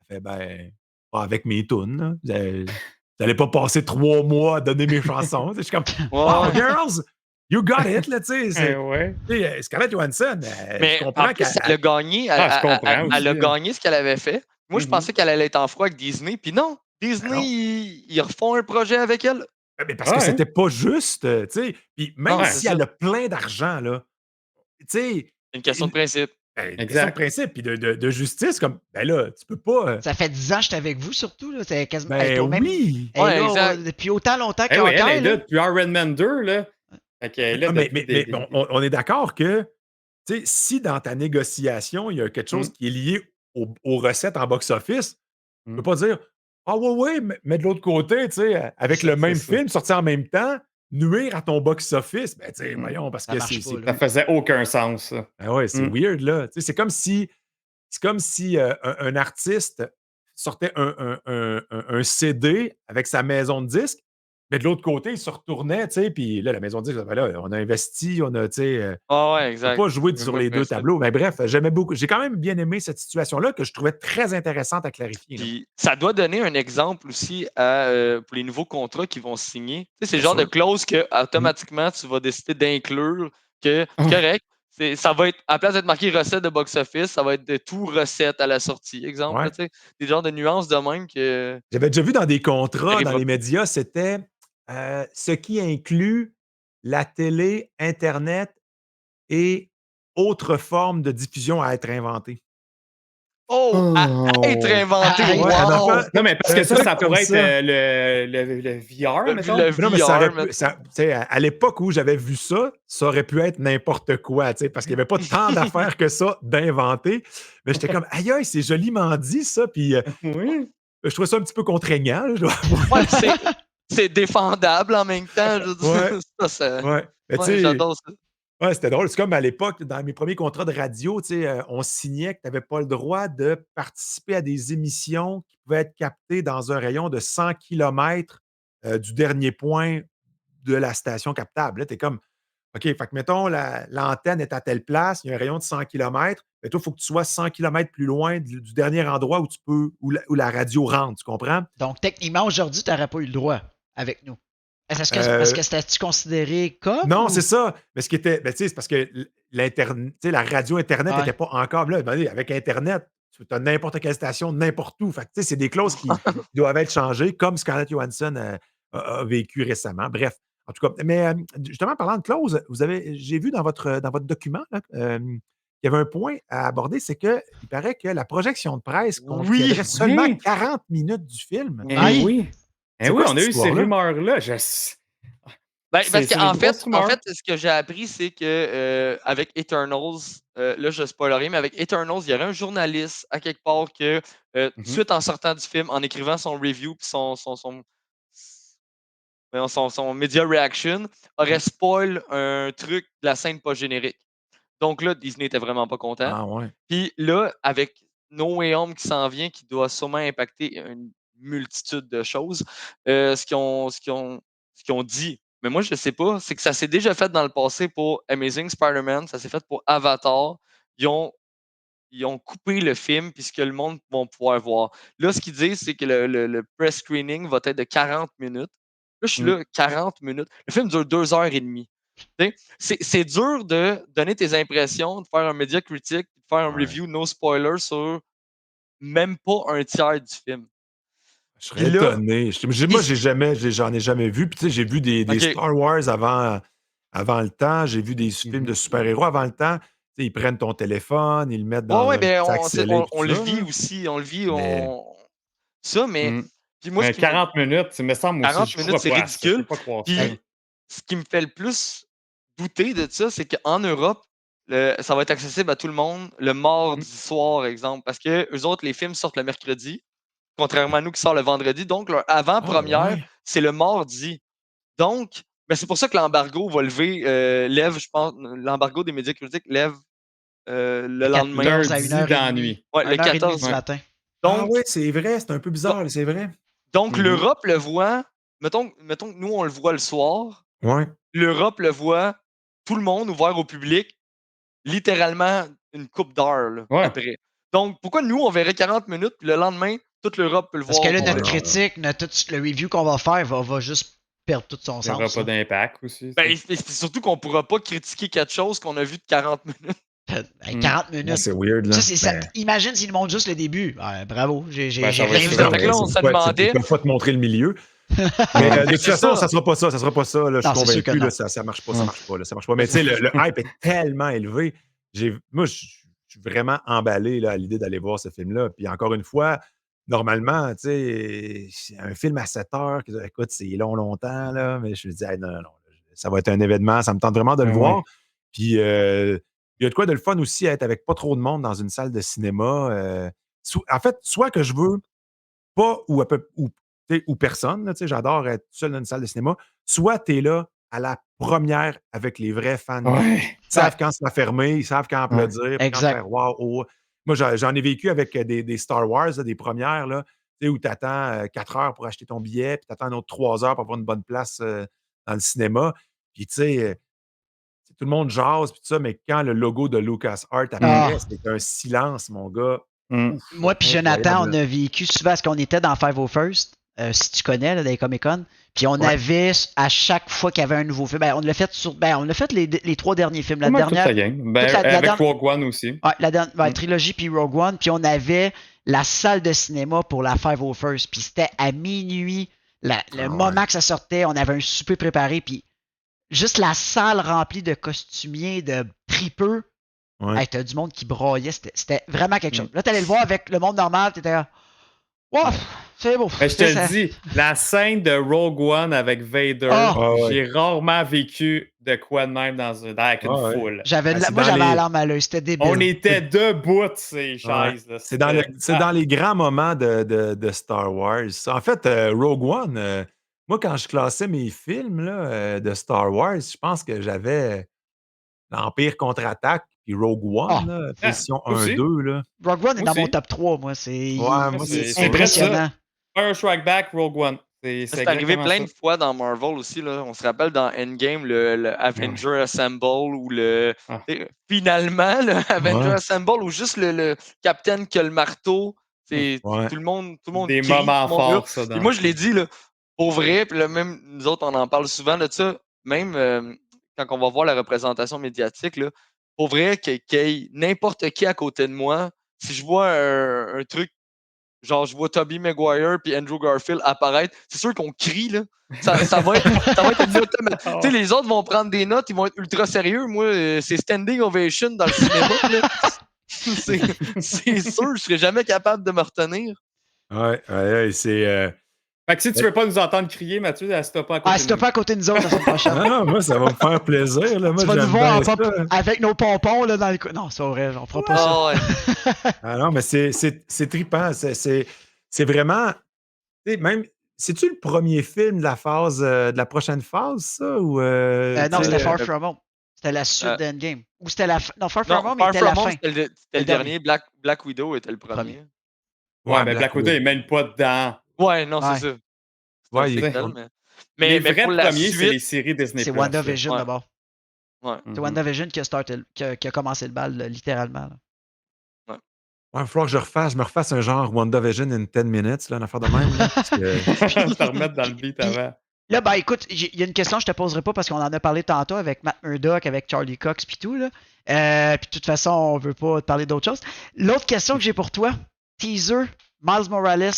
Elle fait, ben, pas avec mes tunes. Là. Vous n'allez pas passer 3 mois à donner mes chansons. Je suis comme, wow, Ouais. girls, you got it. Là, tu sais, Ouais. Scarlett Johansson, je Mais en comprends plus, qu'elle. elle a gagné. Ah, je comprends Elle aussi. a gagné ce qu'elle avait fait. Moi, je Mhm. pensais qu'elle allait être en froid avec Disney. Puis non, Ben Disney, non. ils refont un projet avec elle. Mais parce que Ouais. c'était pas juste, tu sais. Puis Non, même c'est si ça. elle a plein d'argent, là, tu sais, C'est une question de principe. une question de Exact. principe puis de justice, comme, ben là, tu peux pas. Ça fait 10 ans que j'étais avec vous, surtout. Là. C'est quasiment, elle est Ben au même. oui! Elle est Ouais, là exact. depuis autant longtemps Eh oui, elle qu'Hawkeye. est là Là. depuis Iron Man 2, là. Fait qu'elle est là Ah, mais, depuis mais on est d'accord que, tu sais, si dans ta négociation, il y a quelque chose Mm. qui est lié aux recettes en box-office, tu peux Mm. pas dire ah ouais, ouais, mais de l'autre côté, tu sais, avec le C'est même ça. film sorti en même temps, nuire à ton box-office. Ben, tu sais, Mm. voyons, parce Ça que marche pas. Ça Là. faisait aucun sens, ça. ben ouais, c'est Mm. weird, là. Tu sais, c'est comme si un artiste sortait un CD avec sa maison de disques, mais de l'autre côté, il se retournait, tu sais, puis là, la maison de disques, ben là, on a investi, on a, tu sais, Ah ouais, on peut exact. pas jouer C'est même sur pas le les deux principe. tableaux. Mais bref, j'aimais beaucoup. J'ai quand même bien aimé cette situation-là que je trouvais très intéressante à clarifier. Là. Puis ça doit donner un exemple aussi pour les nouveaux contrats qui vont signer. Tu sais, c'est le Bien genre de sûr. clause que Mhm. automatiquement tu vas décider d'inclure que c'est Ouais. correct. Ça va être, à la place d'être marqué recette de box-office, ça va être de tout recette à la sortie. Exemple, là, Ouais. tu sais, des genres de nuances de même que J'avais déjà vu dans des qui contrats, dans arrivera les plus. médias, c'était ce qui inclut la télé, Internet et autres formes de diffusion à être inventées. Oh, à être Oh. inventé, Ah, Ouais, elle m'a wow! fait Non, mais parce un que ça, truc ça comme pourrait être ça. le VR, mettons. Le Mais non, mais ça aurait VR, pu, mettons. tu sais, à l'époque où j'avais vu ça aurait pu être n'importe quoi, tu sais, parce qu'il n'y avait pas tant d'affaires que ça d'inventer. Mais j'étais comme, aïe, aïe, c'est joliment dit, ça. Puis Oui. je trouvais ça un petit peu contraignant, là, je dois avouer. Ouais, c'est défendable en même temps. Je veux Ouais, dire, ça. ouais. Mais tu Ouais, sais, j'adore ça. ouais, c'était drôle. C'est comme à l'époque, dans mes premiers contrats de radio, tu sais, on signait que tu n'avais pas le droit de participer à des émissions qui pouvaient être captées dans un rayon de 100 kilomètres du dernier point de la station captable. Là, tu es comme, OK, fait que mettons, l'antenne est à telle place, il y a un rayon de 100 kilomètres, mais toi, il faut que tu sois 100 kilomètres plus loin du dernier endroit où tu peux, où la radio rentre, tu comprends? Donc, techniquement, aujourd'hui, tu n'aurais pas eu le droit avec nous. Est-ce que, parce Euh, que c'était-tu considéré comme non, ou. c'est ça. Mais ce qui était, ben, tu sais, c'est parce que l'Internet, tu sais, la radio Internet Ouais. n'était pas encore là. Ben, avec Internet, tu as n'importe quelle station, n'importe où. Fait que, tu sais, c'est des clauses qui doivent être changées, comme Scarlett Johansson a vécu récemment. Bref, en tout cas. Mais justement, parlant de clauses, j'ai vu dans votre document là, qu'il y avait un point à aborder, c'est qu'il paraît que la projection de presse Oui, contiendrait seulement Oui. 40 minutes du film. Eh oui. oui. Eh C'est oui, quoi on cette a eu ces histoire-là? rumeurs-là. Ben, parce C'est des qu'en fait, grosses rumeurs. ce que j'ai appris, c'est que avec Eternals, là, je spoil rien, mais avec Eternals, il y aurait un journaliste à quelque part que, Mhm. suite en sortant du film, en écrivant son review puis son media reaction, aurait Ouais. spoil un truc de la scène pas générique. Donc là, Disney était vraiment pas content. Ah ouais. Puis là, avec No Way Home qui s'en vient, qui doit sûrement impacter une multitude de choses, ce qu'ils ont dit, mais moi je sais pas, c'est que ça s'est déjà fait dans le passé pour Amazing Spider-Man, ça s'est fait pour Avatar. Ils ont, ils ont coupé le film puisque le monde va pouvoir voir. Là, ce qu'ils disent, c'est que le press screening va être de 40 minutes. Là, je suis là, 40 minutes. Le film dure 2 heures et demie. C'est dur de donner tes impressions, de faire un média critique, de faire un Ouais. review no spoiler sur même pas un tiers du film. Je Puis serais là, étonné. Moi, j'en ai jamais vu. Puis, tu sais, j'ai vu des OK. Star Wars avant le temps. J'ai vu des films de Mhm. super-héros avant le temps. Tu sais, ils prennent ton téléphone, ils le mettent Ouais, dans ouais, un ben sac scellé, on puis tout le ça, vit là. aussi, on le vit, Mais ça, mais Mm. puis moi, ce Mais qui me 40 minutes, ça me semble aussi, 40 je minutes, crois c'est pas à ça. Je peux ridicule. pas croire ça. Puis ce qui me fait le plus douter de ça, c'est qu'en Europe, ça va être accessible à tout le monde le mardi soir, exemple, parce que eux autres, les films sortent le mercredi, contrairement à nous qui sort le vendredi. Donc, leur ah avant-première, ouais. c'est le mardi. Donc, ben, c'est pour ça que l'embargo va lève, je pense, l'embargo des médias critiques lève le lendemain. 14 à Lundi 1h30. dans la nuit. Ouais, le 1h30 du 14. Ouais. matin. Ah Donc, ouais, c'est vrai, c'est un peu do- bizarre, c'est vrai. donc Mhm. l'Europe le voit. Mettons que nous, on le voit le soir. Ouais. L'Europe le voit, tout le monde ouvert au public, littéralement une coupe d'heure là, Ouais. après. Donc, pourquoi nous, on verrait 40 minutes, puis le lendemain, toute l'Europe peut le Parce voir que au là, Ouais, notre complet? non, critique, le review qu'on va faire va juste perdre tout son Il n'y aura sens. pas là. d'impact aussi. Ben, c'est surtout qu'on pourra pas critiquer quelque chose qu'on a vu de 40 minutes. Ben, Mm. 40 Ouais, minutes. c'est weird, là. Ça, imagine s'il montre juste le début. Ouais, bravo, j'ai Ben, ça va rien être vu ça, d'autre. Fait que ouais. là, on se demandait. Ils peuvent pas te montrer le milieu. Ouais. Mais de toute C'est façon, ça. ça sera pas ça. Ça sera pas ça. Là, je Non, suis c'est sûr que convaincu. non. Là, ça marche pas. Ça Ouais. marche pas. Là, ça marche pas. Mais tu sais, le hype est tellement élevé. Moi, je suis vraiment emballé là, à l'idée d'aller voir ce film-là. Puis encore une fois, normalement, tu sais, c'est un film à 7 heures. Écoute, c'est longtemps. Là, mais je me dis, hey, non, non, non. Ça va être un événement. Ça me tente vraiment de le Ben voir. oui. Puis, il y a de quoi de le fun aussi à être avec pas trop de monde dans une salle de cinéma. En fait, soit que je veux pas ou personne, là, tu sais, j'adore être seul dans une salle de cinéma, soit tu es là à la première avec les vrais fans. Ils Ouais. savent quand ça va fermer, ils savent quand Ouais. applaudir, puis quand Exact. faire wow, oh. Moi, j'en ai vécu avec des Star Wars, là, des premières, là, tu sais, où tu attends 4 heures pour acheter ton billet, puis tu attends un autre 3 heures pour avoir une bonne place dans le cinéma. Puis, tu sais, tout le monde jase, puis tout ça, mais quand le logo de LucasArts apparaît, Ah, c'est un silence, mon gars. Mm. Ouf, moi puis Jonathan, incroyable. on a vécu souvent parce qu'on était dans 501st, si tu connais, là, dans les Comic-Con. Puis on Ouais. avait, à chaque fois qu'il y avait un nouveau film, on l'a fait on l'a fait les 3 derniers films. La Pas mal toute dernière, la gang. Ben, toute la avec dernière, Rogue One aussi. ouais, la Mm. trilogie puis Rogue One, puis on avait la salle de cinéma pour la 501st, puis c'était à minuit, le Ah moment ouais. que ça sortait, on avait un souper préparé, puis juste la salle remplie de costumiers, de tripeux, Ouais. hey, t'as du monde qui broyait, c'était vraiment quelque chose. Mm. Là, t'allais le voir avec le monde normal, t'étais là, wow, c'est beau. Mais je te C'était le ça. dis, la scène de Rogue One avec Vader, Ah, Ah ouais. j'ai rarement vécu de quoi de même avec une Ah ouais. foule. j'avais, Ah, c'est moi, dans j'avais les- la larme à l'œil, c'était débile. On était debout de ces Ouais. chaises. Là. C'est dans C'était- les grands moments de Star Wars. En fait, Rogue One, moi, quand je classais mes films là, de Star Wars, je pense que j'avais l'Empire contre-attaque puis Rogue Ah, One, là, Ah, position aussi. 1-2. Là. Rogue One est dans mon Aussi. top 3, moi. Ouais, moi, Il c'est est C'est vrai ça. impressionnant. Fire Strike Back, Rogue One. C'est C'est arrivé exactement plein ça. de fois dans Marvel aussi. Là. On se rappelle dans Endgame, le Avenger Assemble ou Ah. finalement le Avenger Ouais. Assemble ou juste le Captain qui a le marteau. C'est Ouais. tout le monde Des crie, moments tout le monde hurle. forts, ça. Et Dans... moi, je l'ai dit, là, pour vrai, puis là, même nous autres, on en parle souvent de ça, même quand on va voir la représentation médiatique, là, pour vrai, qu'il y ait n'importe qui à côté de moi, si je vois un truc, genre je vois Tobey Maguire puis Andrew Garfield apparaître, c'est sûr qu'on crie, là. Ça va être une automatique. Ah. Tu sais, les autres vont prendre des notes, ils vont être ultra sérieux. Moi, c'est standing ovation dans le cinéma, là. C'est sûr, je serais jamais capable de me retenir. Ouais, ouais, c'est. Fait que si tu veux pas nous entendre crier, Mathieu, reste pas à côté Ah, de si t'as nous. pas à côté de nous autres la semaine prochaine. Ah, moi, ça va me faire plaisir. Là. Moi, Tu vas nous j'aime voir bien en pop ça. avec nos pompons là, dans les Non, c'est vrai, on fera pas ça. Ah ouais. Ah non, mais c'est trippant. C'est vraiment. Tu sais, même. C'est-tu le premier film de la phase de la prochaine phase, ça? Ou, Non, tu sais, c'était Far From Home. C'était la suite Euh, d'Endgame. Ou c'était la fin? Non, Far Non, From Home Far était From la Home, fin. c'était le Le dernier. Black Widow était le Premier. premier. Ouais, mais Black Widow est même pas dedans. Ouais, non, Ouais. c'est ça. C'est un Ouais, préquel, Les mais vrais pour la premiers, c'est suite, les séries Disney+. C'est là. WandaVision Ouais. d'abord. ouais. C'est WandaVision qui a, qui a commencé le bal, là, littéralement. Là. Ouais, il va falloir que je me refasse un genre WandaVision in 10 minutes, là, une affaire de même. Là, parce que... Se remettre dans le beat Puis- avant. Là, ben écoute, il y a une question que je te poserai pas parce qu'on en a parlé tantôt avec Matt Murdock, avec Charlie Cox puis tout. Là. Puis de toute façon, on veut pas te parler d'autre chose. L'autre question que j'ai pour toi, teaser Miles Morales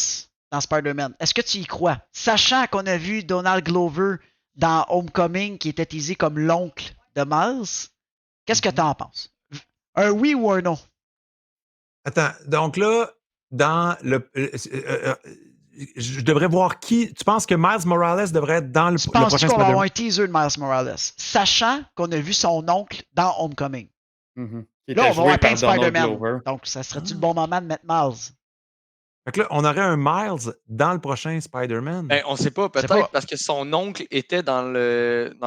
dans Spider-Man. Est-ce que tu y crois? Sachant qu'on a vu Donald Glover dans Homecoming qui était teasé comme l'oncle de Miles, qu'est-ce que t'en penses? Un oui ou un non? Attends, donc là, dans le. Je devrais voir qui. Tu penses que Miles Morales devrait être dans le Tu prochain penses-tu qu'on va avoir Spider-Man? un teaser de Miles Morales? Sachant qu'on a vu son oncle dans Homecoming. Qui Là, on était va joué avoir plein par de Donald Spider-Man. Glover. Donc, ça serait-tu le bon moment de mettre Miles? Fait que là, on aurait un Miles dans le prochain Spider-Man. Ben, on sait pas, C'est peut-être pas. parce que son oncle était dans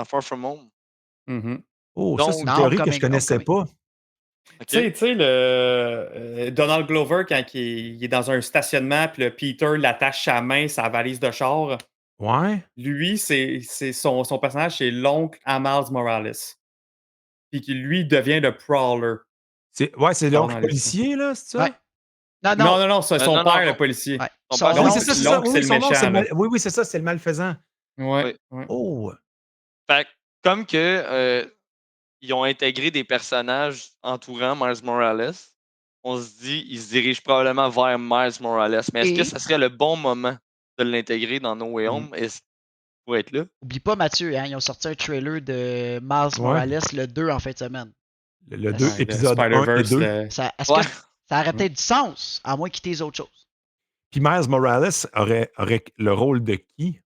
Far From Home. Oh, ça, c'est une Dans théorie que je Homecoming, connaissais Homecoming. pas. OK? Tu sais, le Donald Glover, quand il est dans un stationnement, puis le Peter l'attache sa main, sa valise de char, Ouais. lui, c'est son personnage, c'est l'oncle à Miles Morales. Puis qui, lui, devient le Prowler. Ouais, c'est l'oncle dans les policier, là, c'est ça? Ouais. Non, Non, non. non, non, c'est son non, père, non. le policier. Ouais. Son Son père, Ah oui, oncle, c'est ça, c'est ça. l'oncle, Oui, c'est le son oncle, méchant, là. Oui, oui, c'est ça, c'est le malfaisant. Ouais. Oui. ouais. Oh! Fait que, comme que ils ont intégré des personnages entourant Miles Morales, on se dit, ils se dirigent probablement vers Miles Morales. Mais est-ce que Et- ça serait le bon moment de l'intégrer dans No Way Mhm. Home pour être là? Oublie pas, Mathieu, hein, ils ont sorti un trailer de Miles Ouais. Morales le 2 en fin de semaine. Le 2, Ouais, le épisode 1 et Spider-Verse, 2. Est-ce Ouais. que ça aurait peut-être du sens, à moins qu'ils disent autre chose? Puis Miles Morales aurait le rôle de qui?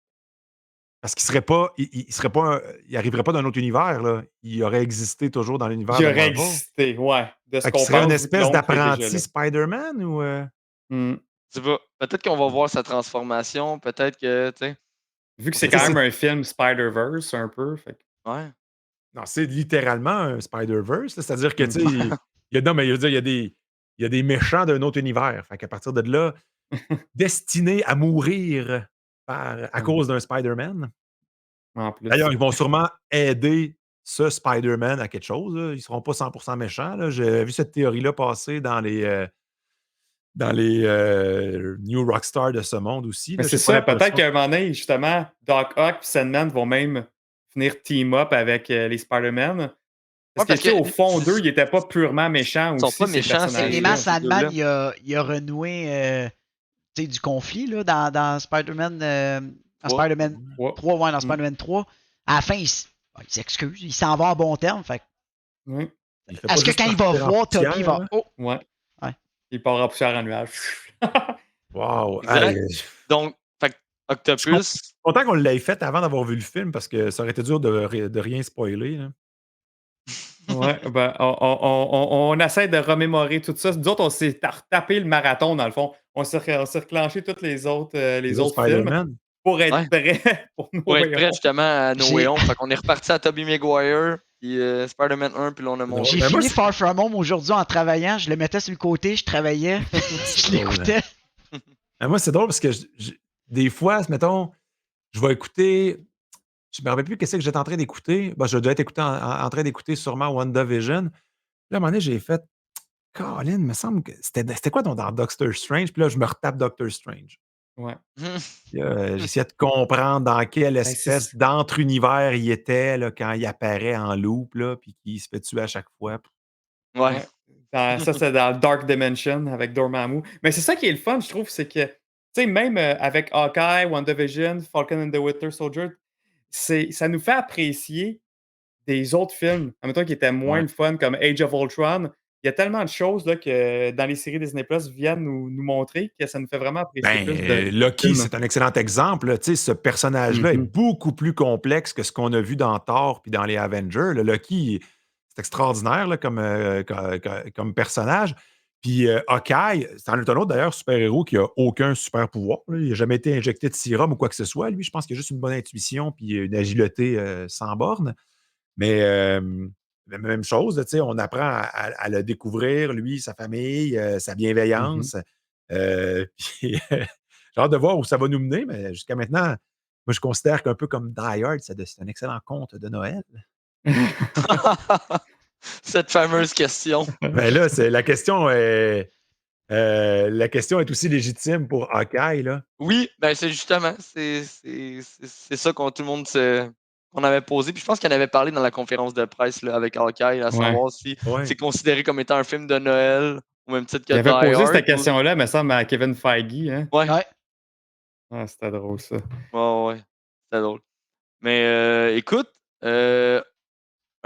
Parce qu'il serait pas, il serait pas, il arriverait pas d'un autre univers, là. Il aurait existé toujours dans l'univers il de aurait Marvel. existé, ouais. De ce Fait qu'on qu'il serait pense, une vu que espèce l'oncle est déjà d'apprenti là. Spider-Man ou. Mm. Tu sais pas, peut-être qu'on va voir sa transformation, peut-être que, tu sais, Vu que on c'est sait quand pas. même un film Spider-Verse, un peu. Fait que- Ouais. Non, c'est littéralement un Spider-Verse, là. C'est-à-dire que, tu sais, Mm. non, mais je veux dire, il y a des méchants d'un autre univers. Fait qu'à partir de là, destinés à mourir à cause d'un Spider-Man. En plus. D'ailleurs, ils vont sûrement aider ce Spider-Man à quelque chose, là. Ils ne seront pas 100% méchants, là. J'ai vu cette théorie-là passer dans les New Rockstar de ce monde aussi, Mais là. c'est J'ai pas ça, peut-être l'impression. qu'à un moment donné, justement, Doc Ock et Sandman vont même venir team up avec les Spider-Man. Parce que, Ouais, tu sais, au fond d'eux, ils n'étaient pas purement méchants Ils sont aussi, pas ces méchants, c'est- Techniquement, personnages-là. ces deux-là. Sandman, il a renoué tu sais, du conflit là, dans Spider-Man. Dans Trois. Spider-Man Ouais. 3, ouais, dans Mm. Spider-Man 3. À la fin, il s'excuse. Il s'en va en bon terme. Fait que- Ouais. Il fait pas est-ce que juste quand il va partir en voir Toby, il poussière, va. là. Oh! Ouais. Ouais. Il part en poussière en nuage. Wow! Exact. Hey, Donc, fait que je suis Octopus, content qu'on l'ait fait avant d'avoir vu le film parce que ça aurait été dur de rien spoiler, là. Ouais, ben, on essaie de remémorer tout ça. Nous autres, on s'est retapé le marathon, dans le fond. On s'est reclenché tous les autres Les autres films Spider-Man. pour être Ouais. prêt pour nous pour être prêt justement à No J'ai- Way Home. Fait qu'on est reparti à Tobey Maguire, puis Spider-Man 1, puis là, on a monté. J'ai Ben, moi, fini c'est- Far From Home aujourd'hui en travaillant. Je le mettais sur le côté, je travaillais, je l'écoutais. Moi, c'est drôle parce que des fois, mettons, je vais écouter. Je me rappelle plus qu'est-ce que j'étais en train d'écouter. Ben, je dois être en train d'écouter sûrement WandaVision. Là, à un moment donné, j'ai fait Colin, il me semble que c'était quoi dans Doctor Strange? Puis là, je me retape Doctor Strange. Ouais. Puis là, j'essayais de comprendre dans quelle Ben, c'est espèce ça. d'entre-univers il était là, quand il apparaît en loop, là, puis qu'il se fait tuer à chaque fois. Ouais. Ouais. Ça, c'est dans Dark Dimension avec Dormammu. Mais c'est ça qui est le fun, je trouve, c'est que, tu sais, même avec Hawkeye, WandaVision, Falcon and the Winter Soldier, ça nous fait apprécier des autres films, admettons, qui étaient moins Ouais. le fun, comme Age of Ultron. Il y a tellement de choses là, que dans les séries Disney Plus viennent nous montrer que ça nous fait vraiment apprécier plus de Loki, films. c'est un excellent exemple. Là. Tu sais, ce personnage-là est beaucoup plus complexe que ce qu'on a vu dans Thor puis dans les Avengers. Le Loki, c'est extraordinaire là, comme personnage. Puis Hawkeye, c'est un autre d'ailleurs super-héros qui a aucun super-pouvoir. Là. Il n'a jamais été injecté de sérum ou quoi que ce soit. Lui, je pense qu'il a juste une bonne intuition puis une agilité sans borne. Mais la même chose, tu sais, on apprend à le découvrir, lui, sa famille, sa bienveillance. Puis, j'ai hâte de voir où ça va nous mener, mais jusqu'à maintenant, moi, je considère qu'un peu comme Die Hard, c'est un excellent conte de Noël. Cette fameuse question. Mais là, la question est aussi légitime pour Hawkeye, là. Oui, ben c'est justement, c'est ça qu'on tout le monde qu'on avait posé. Puis je pense qu'il en avait parlé dans la conférence de presse là, avec Hawkeye, à Ouais. savoir si Ouais. c'est considéré comme étant un film de Noël, au même titre que Il avait Die posé Hard. cette question-là, me semble, à Kevin Feige. Hein? Ouais, Ouais. Ah, c'était drôle, ça. ouais, c'est drôle. Mais écoute, un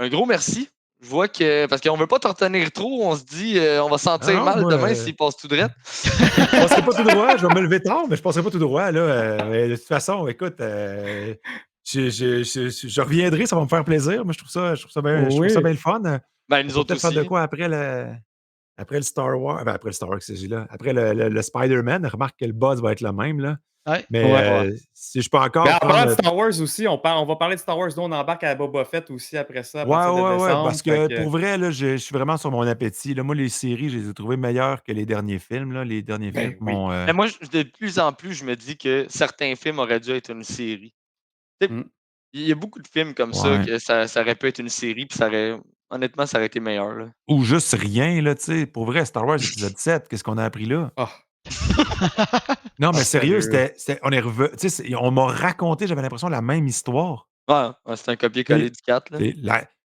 gros merci. Je vois que, parce qu'on veut pas te retenir trop, on se dit, on va sentir non, mal moi, demain s'il passe tout droit. Je passerai pas tout droit, je vais me lever tard, mais je passerai pas tout droit, là. Mais de toute façon, écoute, je reviendrai, ça va me faire plaisir. Moi, je trouve ça bien, Oui. le fun. Ben, On nous va autres peut-être faire de aussi. quoi après le Star Wars. Ben, après le Star Wars, c'est là. Après le Spider-Man, remarque que le buzz va être le même, là. Ouais. Mais Ouais. si je peux encore Ben, en parlant de prendre. Star Wars aussi, on va parler de Star Wars. Nous, on embarque à Boba Fett aussi après ça, à Ouais, partir de ouais, décembre. parce que pour vrai, là, je suis vraiment sur mon appétit. Là. Moi, les séries, je les ai trouvées meilleures que les derniers films. Là. Les derniers Ben films oui. m'ont. Mais moi, de plus en plus, je me dis que certains films auraient dû être une série. Tu sais, Mm. il y a beaucoup de films comme ça Ouais. que ça aurait pu être une série, puis honnêtement, ça aurait été meilleur. Là. Ou juste rien, là, tu sais. Pour vrai, Star Wars épisode 7, qu'est-ce qu'on a appris là? Ah, Non, mais sérieux, sérieux. on est revenu. Tu sais, on m'a raconté, j'avais l'impression, la même histoire. Ouais, c'est un copier-coller Tu du 4. Là. sais,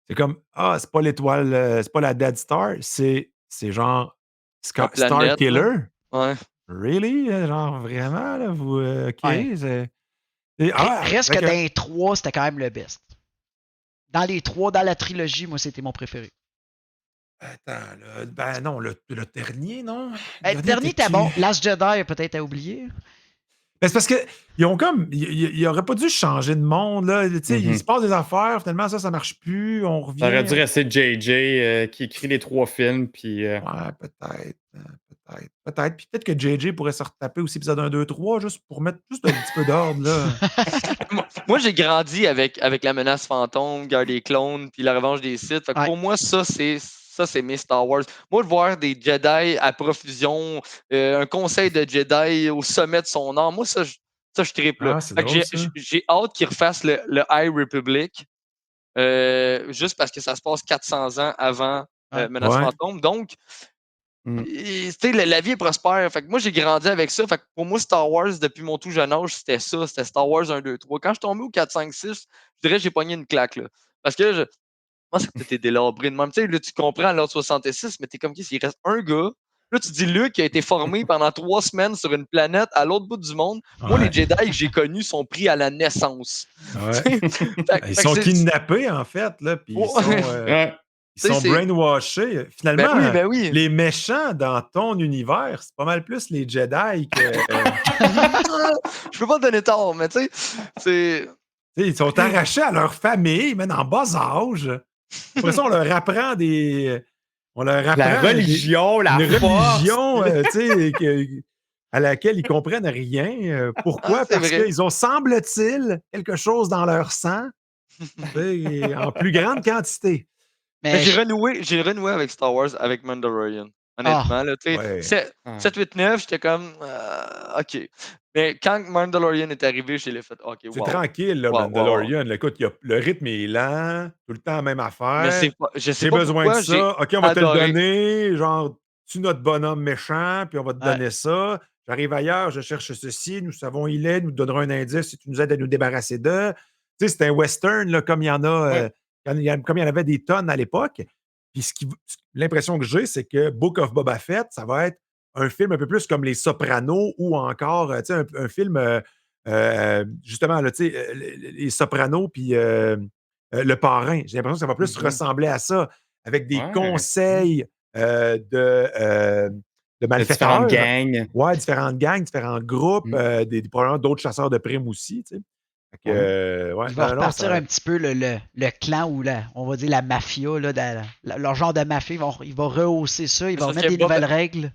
c'est comme, c'est pas l'étoile, c'est pas la Dead Star, c'est genre Un Star planète. Là. Killer. Ouais. Really? Genre, vraiment, là, vous, OK. Ouais. Reste fait que dans les 3, c'était quand même le best. Dans les 3, dans la trilogie, moi, c'était mon préféré. Attends, là, ben non, le dernier, non? Le dernier était bon. Last Jedi, peut-être à oublier. Ben, c'est parce que ils ont comme. Ils auraient pas dû changer de monde, là. Tu sais, il se passe des affaires, finalement, ça marche plus, on revient. Ça aurait dû rester JJ qui écrit les 3 films. Puis, Ouais, peut-être. Peut-être. Puis peut-être que JJ pourrait se retaper aussi épisode 1, 2, 3, juste pour mettre juste un petit peu d'ordre, là. Moi, j'ai grandi avec la menace fantôme, Guerre des clones, puis la revanche des Sith. Fait que pour moi, ça, c'est mes Star Wars. Moi, de voir des Jedi à profusion, un conseil de Jedi au sommet de son art, moi, ça, je triple. Ah, c'est drôle, ça. J'ai hâte qu'ils refassent le High Republic, juste parce que ça se passe 400 ans avant Menace Ouais. fantôme. Donc, Mm. tu sais, la vie est prospère. Fait que moi, j'ai grandi avec ça. Fait que pour moi, Star Wars, depuis mon tout jeune âge, c'était ça. C'était Star Wars 1, 2, 3. Quand je suis tombé au 4, 5, 6, je dirais que j'ai pogné une claque. Là. Parce que moi, ça peut être délabré de même. Tu sais, là, tu comprends l'ordre 66, mais t'es comme qui s'il reste un gars. Là, tu dis Luke qui a été formé pendant 3 semaines sur une planète à l'autre bout du monde. Moi, Ouais. les Jedi que j'ai connus sont pris à la naissance. Ouais. Ils sont kidnappés, en fait, là. Puis Ouais. ils sont brainwashés. Finalement, Ben oui. les méchants dans ton univers, c'est pas mal plus les Jedi que. Je peux pas te donner tort, mais tu sais, c'est. Ils sont arrachés à leur famille, même en bas âge. Après ça, on leur apprend La religion, la force. religion, tu sais, à laquelle ils comprennent rien. Pourquoi? Ah, c'est Parce vrai. qu'ils ont, semble-t-il, quelque chose dans leur sang, en plus grande quantité. Mais j'ai renoué avec Star Wars avec Mandalorian. Honnêtement, là, tu sais, 7, 8, 9, j'étais comme, OK. Mais quand Mandalorian est arrivé, j'ai fait, OK, wow. C'est tranquille, là, Mandalorian. Wow. Écoute, le rythme est lent, tout le temps la même affaire. Mais je sais j'ai pas besoin pourquoi, de ça. OK, on va adoré. te le donner. Genre, tu notre bonhomme méchant, puis on va te donner ça. J'arrive ailleurs, je cherche ceci, nous savons il est, nous donnerons un indice si tu nous aides à nous débarrasser d'eux. Tu sais, c'est un western, là, comme il y en a, comme il y en avait des tonnes à l'époque. Puis l'impression que j'ai, c'est que Book of Boba Fett, ça va être un film un peu plus comme Les Sopranos ou encore, tu sais, un film, justement, là, tu sais, Les Sopranos puis Le Parrain. J'ai l'impression que ça va plus ressembler à ça, avec des conseils de malfaiteurs. Différentes gangs. Ouais, différentes gangs, différents groupes, probablement d'autres chasseurs de primes aussi, tu sais. Il va repartir un petit peu le clan ou on va dire la mafia, là, leur genre de mafia, il va rehausser ça, il va remettre des nouvelles règles.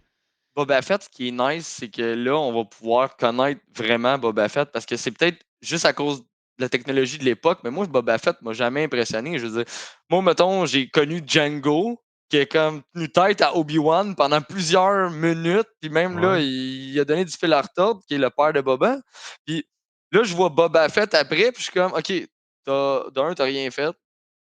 Boba Fett, ce qui est nice, c'est que là, on va pouvoir connaître vraiment Boba Fett parce que c'est peut-être juste à cause la technologie de l'époque, mais moi, Boba Fett m'a jamais impressionné. Je veux dire, moi, mettons, j'ai connu Django, qui est comme tenu tête à Obi-Wan pendant plusieurs minutes, puis même là, Ouais. il a donné du fil à retordre, qui est le père de Boba. Puis là, je vois Boba Fett après, puis je suis comme, OK, t'as rien fait.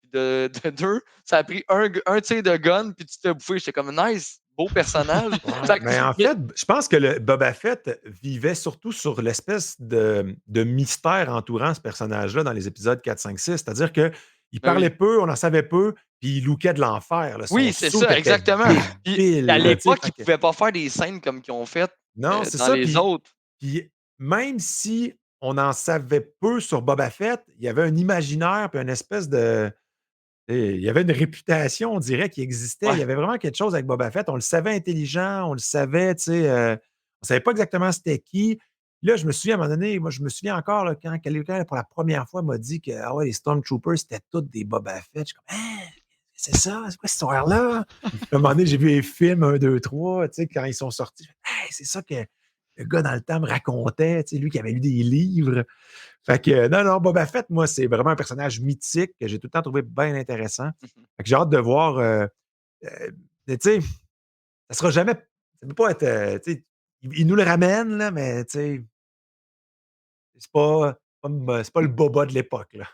Puis de deux, ça a pris un tir de gun, puis tu t'es bouffé. J'étais comme, nice, beau personnage. Ouais, Fait que- mais en mais- fait, je pense que le Boba Fett vivait surtout sur l'espèce de mystère entourant ce personnage-là dans les épisodes 4, 5, 6. C'est-à-dire qu'il ben parlait oui. peu, on en savait peu, puis il lookait de l'enfer. Là. Son Oui, c'est saut ça, était exactement. Puis débile. à Là, tu sais, l'époque, fait ils que- pouvaient pas faire des scènes comme qu'ils ont fait Non, c'est dans ça. les autres. Puis même si on en savait peu sur Boba Fett, il y avait un imaginaire, puis une espèce de. Il y avait une réputation, on dirait, qui existait. Il y Ouais. avait vraiment quelque chose avec Boba Fett. On le savait intelligent, on le savait, tu sais, on savait pas exactement c'était qui. Là, je me souviens, à un moment donné, moi, je me souviens encore là, quand quelqu'un, pour la première fois, m'a dit que ah ouais, les Stormtroopers, c'était tous des Boba Fett. Je suis comme, hein, c'est ça, c'est quoi cette histoire-là? À un moment donné, j'ai vu les films 1, 2, 3, tu sais, quand ils sont sortis. Je fais, hey, c'est ça que le gars dans le temps me racontait, tu sais, lui qui avait lu des livres. Fait que, non, Boba Fett, moi, c'est vraiment un personnage mythique que j'ai tout le temps trouvé bien intéressant. Fait que j'ai hâte de voir. Tu sais, ça sera jamais. Ça peut pas être. Tu sais, il nous le ramène, là, mais tu sais, c'est pas le Boba de l'époque, là.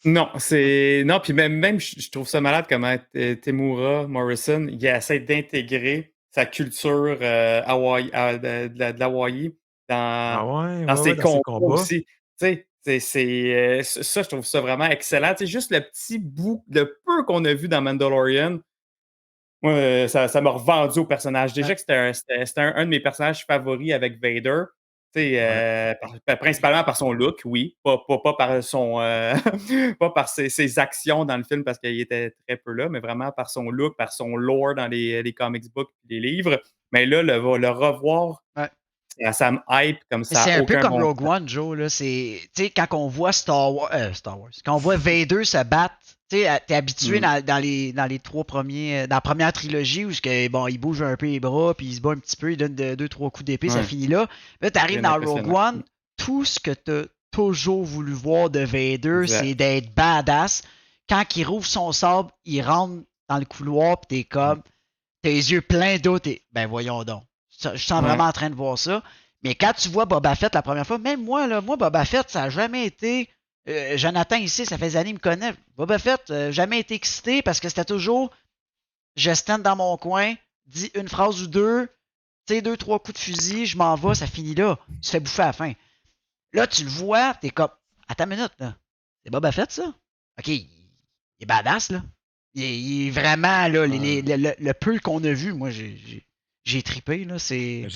Non, c'est. Non, puis même je trouve ça malade comment Temuera Morrison, il essaie d'intégrer sa culture de l'Hawaii Ah ouais, dans ouais, ouais, ses dans ses combats combats. aussi. Tu sais, ça, je trouve ça vraiment excellent. Tu sais, juste le petit bout, le peu qu'on a vu dans Mandalorian, moi, ça m'a revendu au personnage. Déjà Ouais. que c'était un de mes personnages favoris avec Vader. Tu sais, Ouais. principalement par son look, oui. Pas par son pas par ses actions dans le film parce qu'il était très peu là, mais vraiment par son look, par son lore dans les comics books et les livres. Mais là, le revoir, Ouais. ça me hype comme Mais ça c'est n'a un peu aucun comme bon Rogue sens. One, Joe. Là, tu sais, quand on voit Star Wars, quand on voit Vader se battre, tu sais, t'es habitué Mm. dans les trois premiers, dans la première trilogie où bon, il bouge un peu les bras, puis il se bat un petit peu, il donne deux, trois coups d'épée, ça Ouais. finit là. Là, t'arrives Bien dans Rogue impressionnant. One, tout ce que t'as toujours voulu voir de Vader, Exact. c'est d'être badass. Quand il rouvre son sabre, il rentre dans le couloir, pis t'es comme, tes yeux pleins d'eau, ben voyons donc. Je sens vraiment Ouais. en train de voir ça. Mais quand tu vois Boba Fett la première fois, même moi, là, moi, Boba Fett, ça n'a jamais été. Jonathan ici, ça fait des années, il me connaît. Boba Fett, jamais été excité parce que c'était toujours je stand dans mon coin, dis une phrase ou deux, tu sais, deux, trois coups de fusil, je m'en vais, ça finit là. Tu te fais bouffer à la fin. Là, tu le vois, t'es comme, attends une minute, là. C'est Boba Fett, ça? Ok, il est badass, là. Il est vraiment, là, le peu qu'on a vu, moi, j'ai trippé, là. C'est.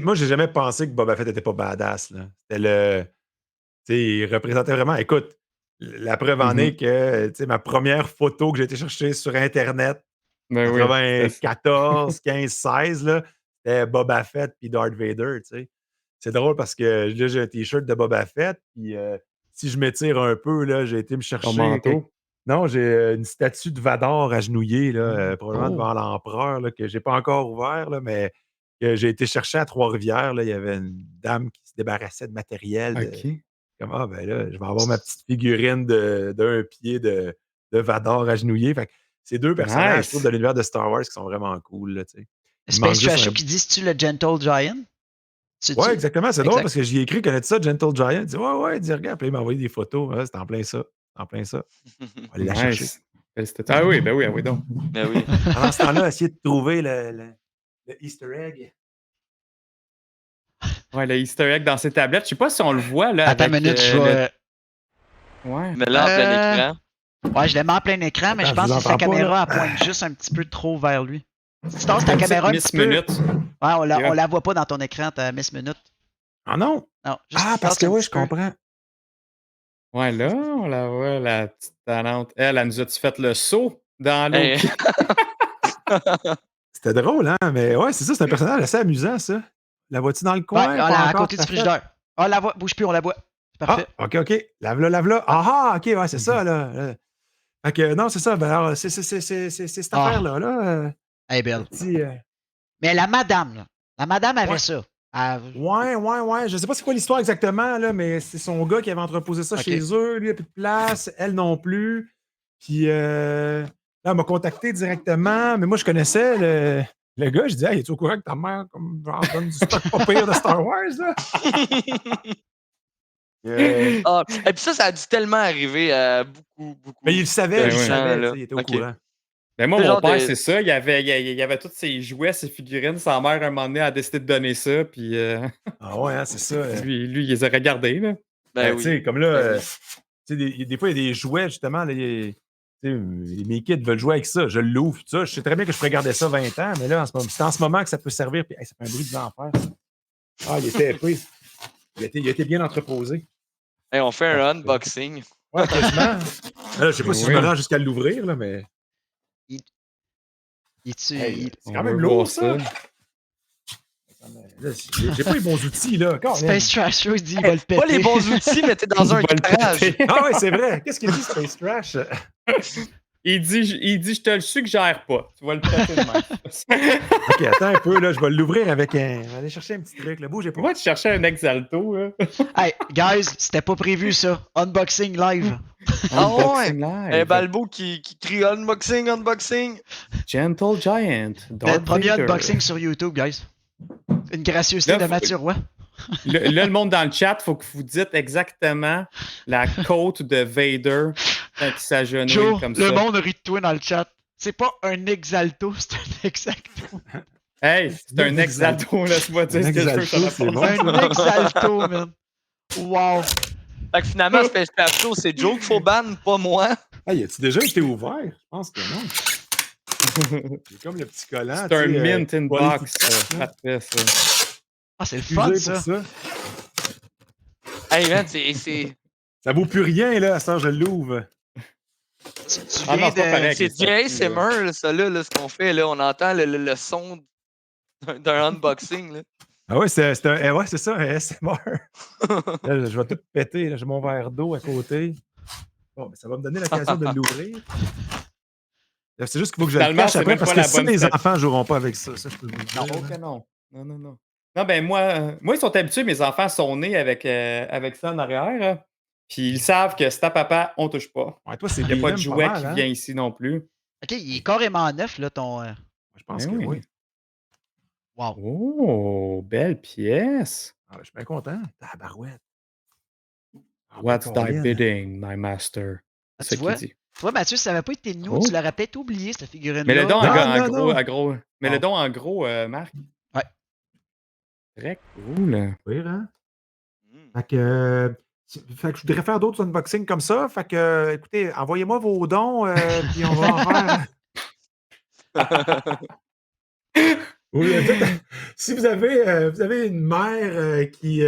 Moi, j'ai jamais pensé que Boba Fett était pas badass, là. C'était le. Tu sais, il représentait vraiment. Écoute, la preuve en est Mhm. que, tu sais, ma première photo que j'ai été chercher sur Internet, Ben oui, c'était ça. 94, 15, 16, là, c'était Boba Fett puis Darth Vader, tu sais. C'est drôle parce que là, j'ai un T-shirt de Boba Fett, puis si je m'étire un peu, là, j'ai été me Ton chercher. manteau. Non, j'ai une statue de Vador agenouillée, là, probablement Oh. devant l'empereur, là, que j'ai pas encore ouvert, là, mais que j'ai été chercher à Trois-Rivières. Là, il y avait une dame qui se débarrassait de matériel. OK. Comme, ah, ben là, je vais avoir ma petite figurine d'un pied de Vador agenouillé. Fait que ces deux personnages, je trouve, Nice. de l'univers de Star Wars qui sont vraiment cool. Là, tu sais. Il manque Space juste Trash un. qui dit, c'est-tu le Gentle Giant? Ouais, C'est-tu? exactement. C'est drôle Exact. parce que j'y ai écrit, connais-tu ça, Gentle Giant? Il dit, ouais, il dit, regarde. Puis il m'a envoyé des photos. Ouais, c'est en plein ça. En plein ça. On va aller la chercher. Nice. Ah oui, ben oui, ah oui donc. Ben oui. Pendant ce temps-là, essayer de trouver le Easter egg. Ouais, le Easter egg dans ses tablettes. Je sais pas si on le voit là Attends une avec minute, je vais. Ouais. Mais là, en plein écran. Ouais, je l'ai mis en plein écran, mais je Attends, pense je que vous sa entends pas, caméra là. elle pointe juste un petit peu trop vers lui. Si tu tasses ta caméra un Miss petit peu. Minute. Ouais, on Yeah. la voit pas dans ton écran, ta Miss Minute. Ah non? Non, juste Ah, tu parce tasses que un oui, petit je peu. comprends. Ouais, là, on la voit, la petite talente. Elle nous a-tu fait le saut dans l'eau? Hey. C'était drôle, hein? Mais ouais, c'est ça, c'est un personnage assez amusant, ça. La vois-tu dans le Ouais, coin? on Pas l'a à encore côté tout du à fait. frigidaire. Ah, la voix, bouge plus, on la voit. C'est parfait. Ah, OK. Lave-la, lave-la. Ah, ok, ouais, c'est ça, là. Fait que non, c'est ça. Ben alors, c'est cette Ah, affaire-là, là. elle est Le belle. petit. Mais la madame, là. La madame avait Ouais. ça. Ah, Ouais. Je sais pas c'est quoi l'histoire exactement, là, mais c'est son gars qui avait entreposé ça Ok. chez eux. Lui, il a plus de place. Elle non plus. Puis là, elle m'a contacté directement. Mais moi, je connaissais le gars. Je dis, hey, es-tu au courant que ta mère comme, genre, donne du stock pas pire de Star Wars, là? Ah, et puis ça a dû tellement arriver à beaucoup Mais il le savait, de Ben il oui. gens, savait, là. tu sais, il était au Ok. courant. Ben moi, Ce mon genre père, de- c'est ça. Il y avait tous ses jouets, ses figurines. Sa mère, un moment donné, a décidé de donner ça. Puis Ah ouais, hein, c'est ça. lui, il les a regardés. Là. Ben Tu oui. sais, comme là, Ben oui. tu sais, des fois, il y a des jouets, justement. Là, tu sais, mes kids veulent jouer avec ça. Je l'ouvre, tout ça. Je sais très bien que je pourrais garder ça 20 ans, mais là, c'est en ce moment que ça peut servir. Puis, hey, ça fait un bruit de l'enfer, ça. Ah, il était épais. Il a été bien entreposé. Hey, on fait un unboxing. Ouais, quasiment. Là, je sais pas Mais si oui. je me rends jusqu'à l'ouvrir, là, mais. il-tu. Hey, c'est On quand veut même voir lourd, ça. Là, j'ai pas les bons outils, là. Quand même. Space Trasher, il dit il va le péter. Pas les bons outils, mais t'es dans un Il va le garage. péter. Ah, oui, c'est vrai. Qu'est-ce qu'il dit, Space Trash? Il dit, je te le suggère pas. Tu vas le péter de même. Ok, attends un peu, là. Je vais l'ouvrir avec un. Je vais aller chercher un petit truc, là. Bougez pas. Pourquoi tu cherchais un Exalto? Hein? Hey, guys, c'était pas prévu ça. Unboxing live. Ah ouais. Unboxing live. Un Balbo qui crie unboxing. Gentle Giant. Le Darth premier Vader. unboxing sur YouTube, guys. Une gracieuseté Là, de faut- Mathieu Roy. Là, le monde dans le chat, il faut que vous dites exactement la côte de Vader quand il s'agenouille Joe, comme le ça. monde rit de toi dans le chat. C'est pas un exalto, c'est un exacto. Hey, c'est un Exalto, laisse-moi dire Un ce que je veux. Exalto, c'est bon. Un exalto, man. Wow. Fait que finalement, Space Trash, c'est Joe qu'il faut ban, pas moi. Ah, y a-tu déjà été ouvert? Je pense que non. C'est comme le petit collant. C'est un tu sais, mint in quality box. check, là. Parfait, ça. Ah, c'est le fun, Excusez pour ça. ça. Hey man, c'est Ça vaut plus rien, là, à ce temps, je l'ouvre. Tu Ah viens non, c'est pas pareil. de... c'est du ASMR, là, ça là, ce qu'on fait là. On entend le son d'un unboxing là. Ah ouais, c'est un. Ouais, c'est ça, un SMR. Là, je vais tout péter. là, J'ai mon verre d'eau à côté. Bon, mais ça va me donner l'occasion de l'ouvrir. Là, c'est juste qu'il faut que je le Finalement, cache c'est après même parce pas que la ça, bonne les stratégie. enfants ne joueront pas avec ça. Ça, je peux vous le dire. Non, là. ok, non. Non. Non, ben moi, ils sont habitués, mes enfants sont nés avec ça en arrière. Là. Puis ils savent que c'est à papa, on touche pas. Ouais, toi, c'est Il n'y a pas de BLM jouet mal, qui hein? vient ici non plus. Ok, il est carrément neuf, là, ton... Je pense Ben que oui. oui. Wow. Oh, belle pièce. Ah, je suis bien content. Tabarouette. Ah, ben, What's thy Colin. bidding, my master? Ah, C'est tu ce qu'il vois? dit. Toi, Mathieu, si ça n'avait pas été de nous, Oh. tu l'aurais peut-être oublié, cette figurine-là. Mais le don Non, en non. gros. Mais le Bon. don en gros, Marc. Ouais. Très cool. Oui, hein? Hmm. Fait que je voudrais faire d'autres unboxings comme ça. Fait que, écoutez, envoyez-moi vos dons, puis on va en faire. Oui, si vous avez une mère qui.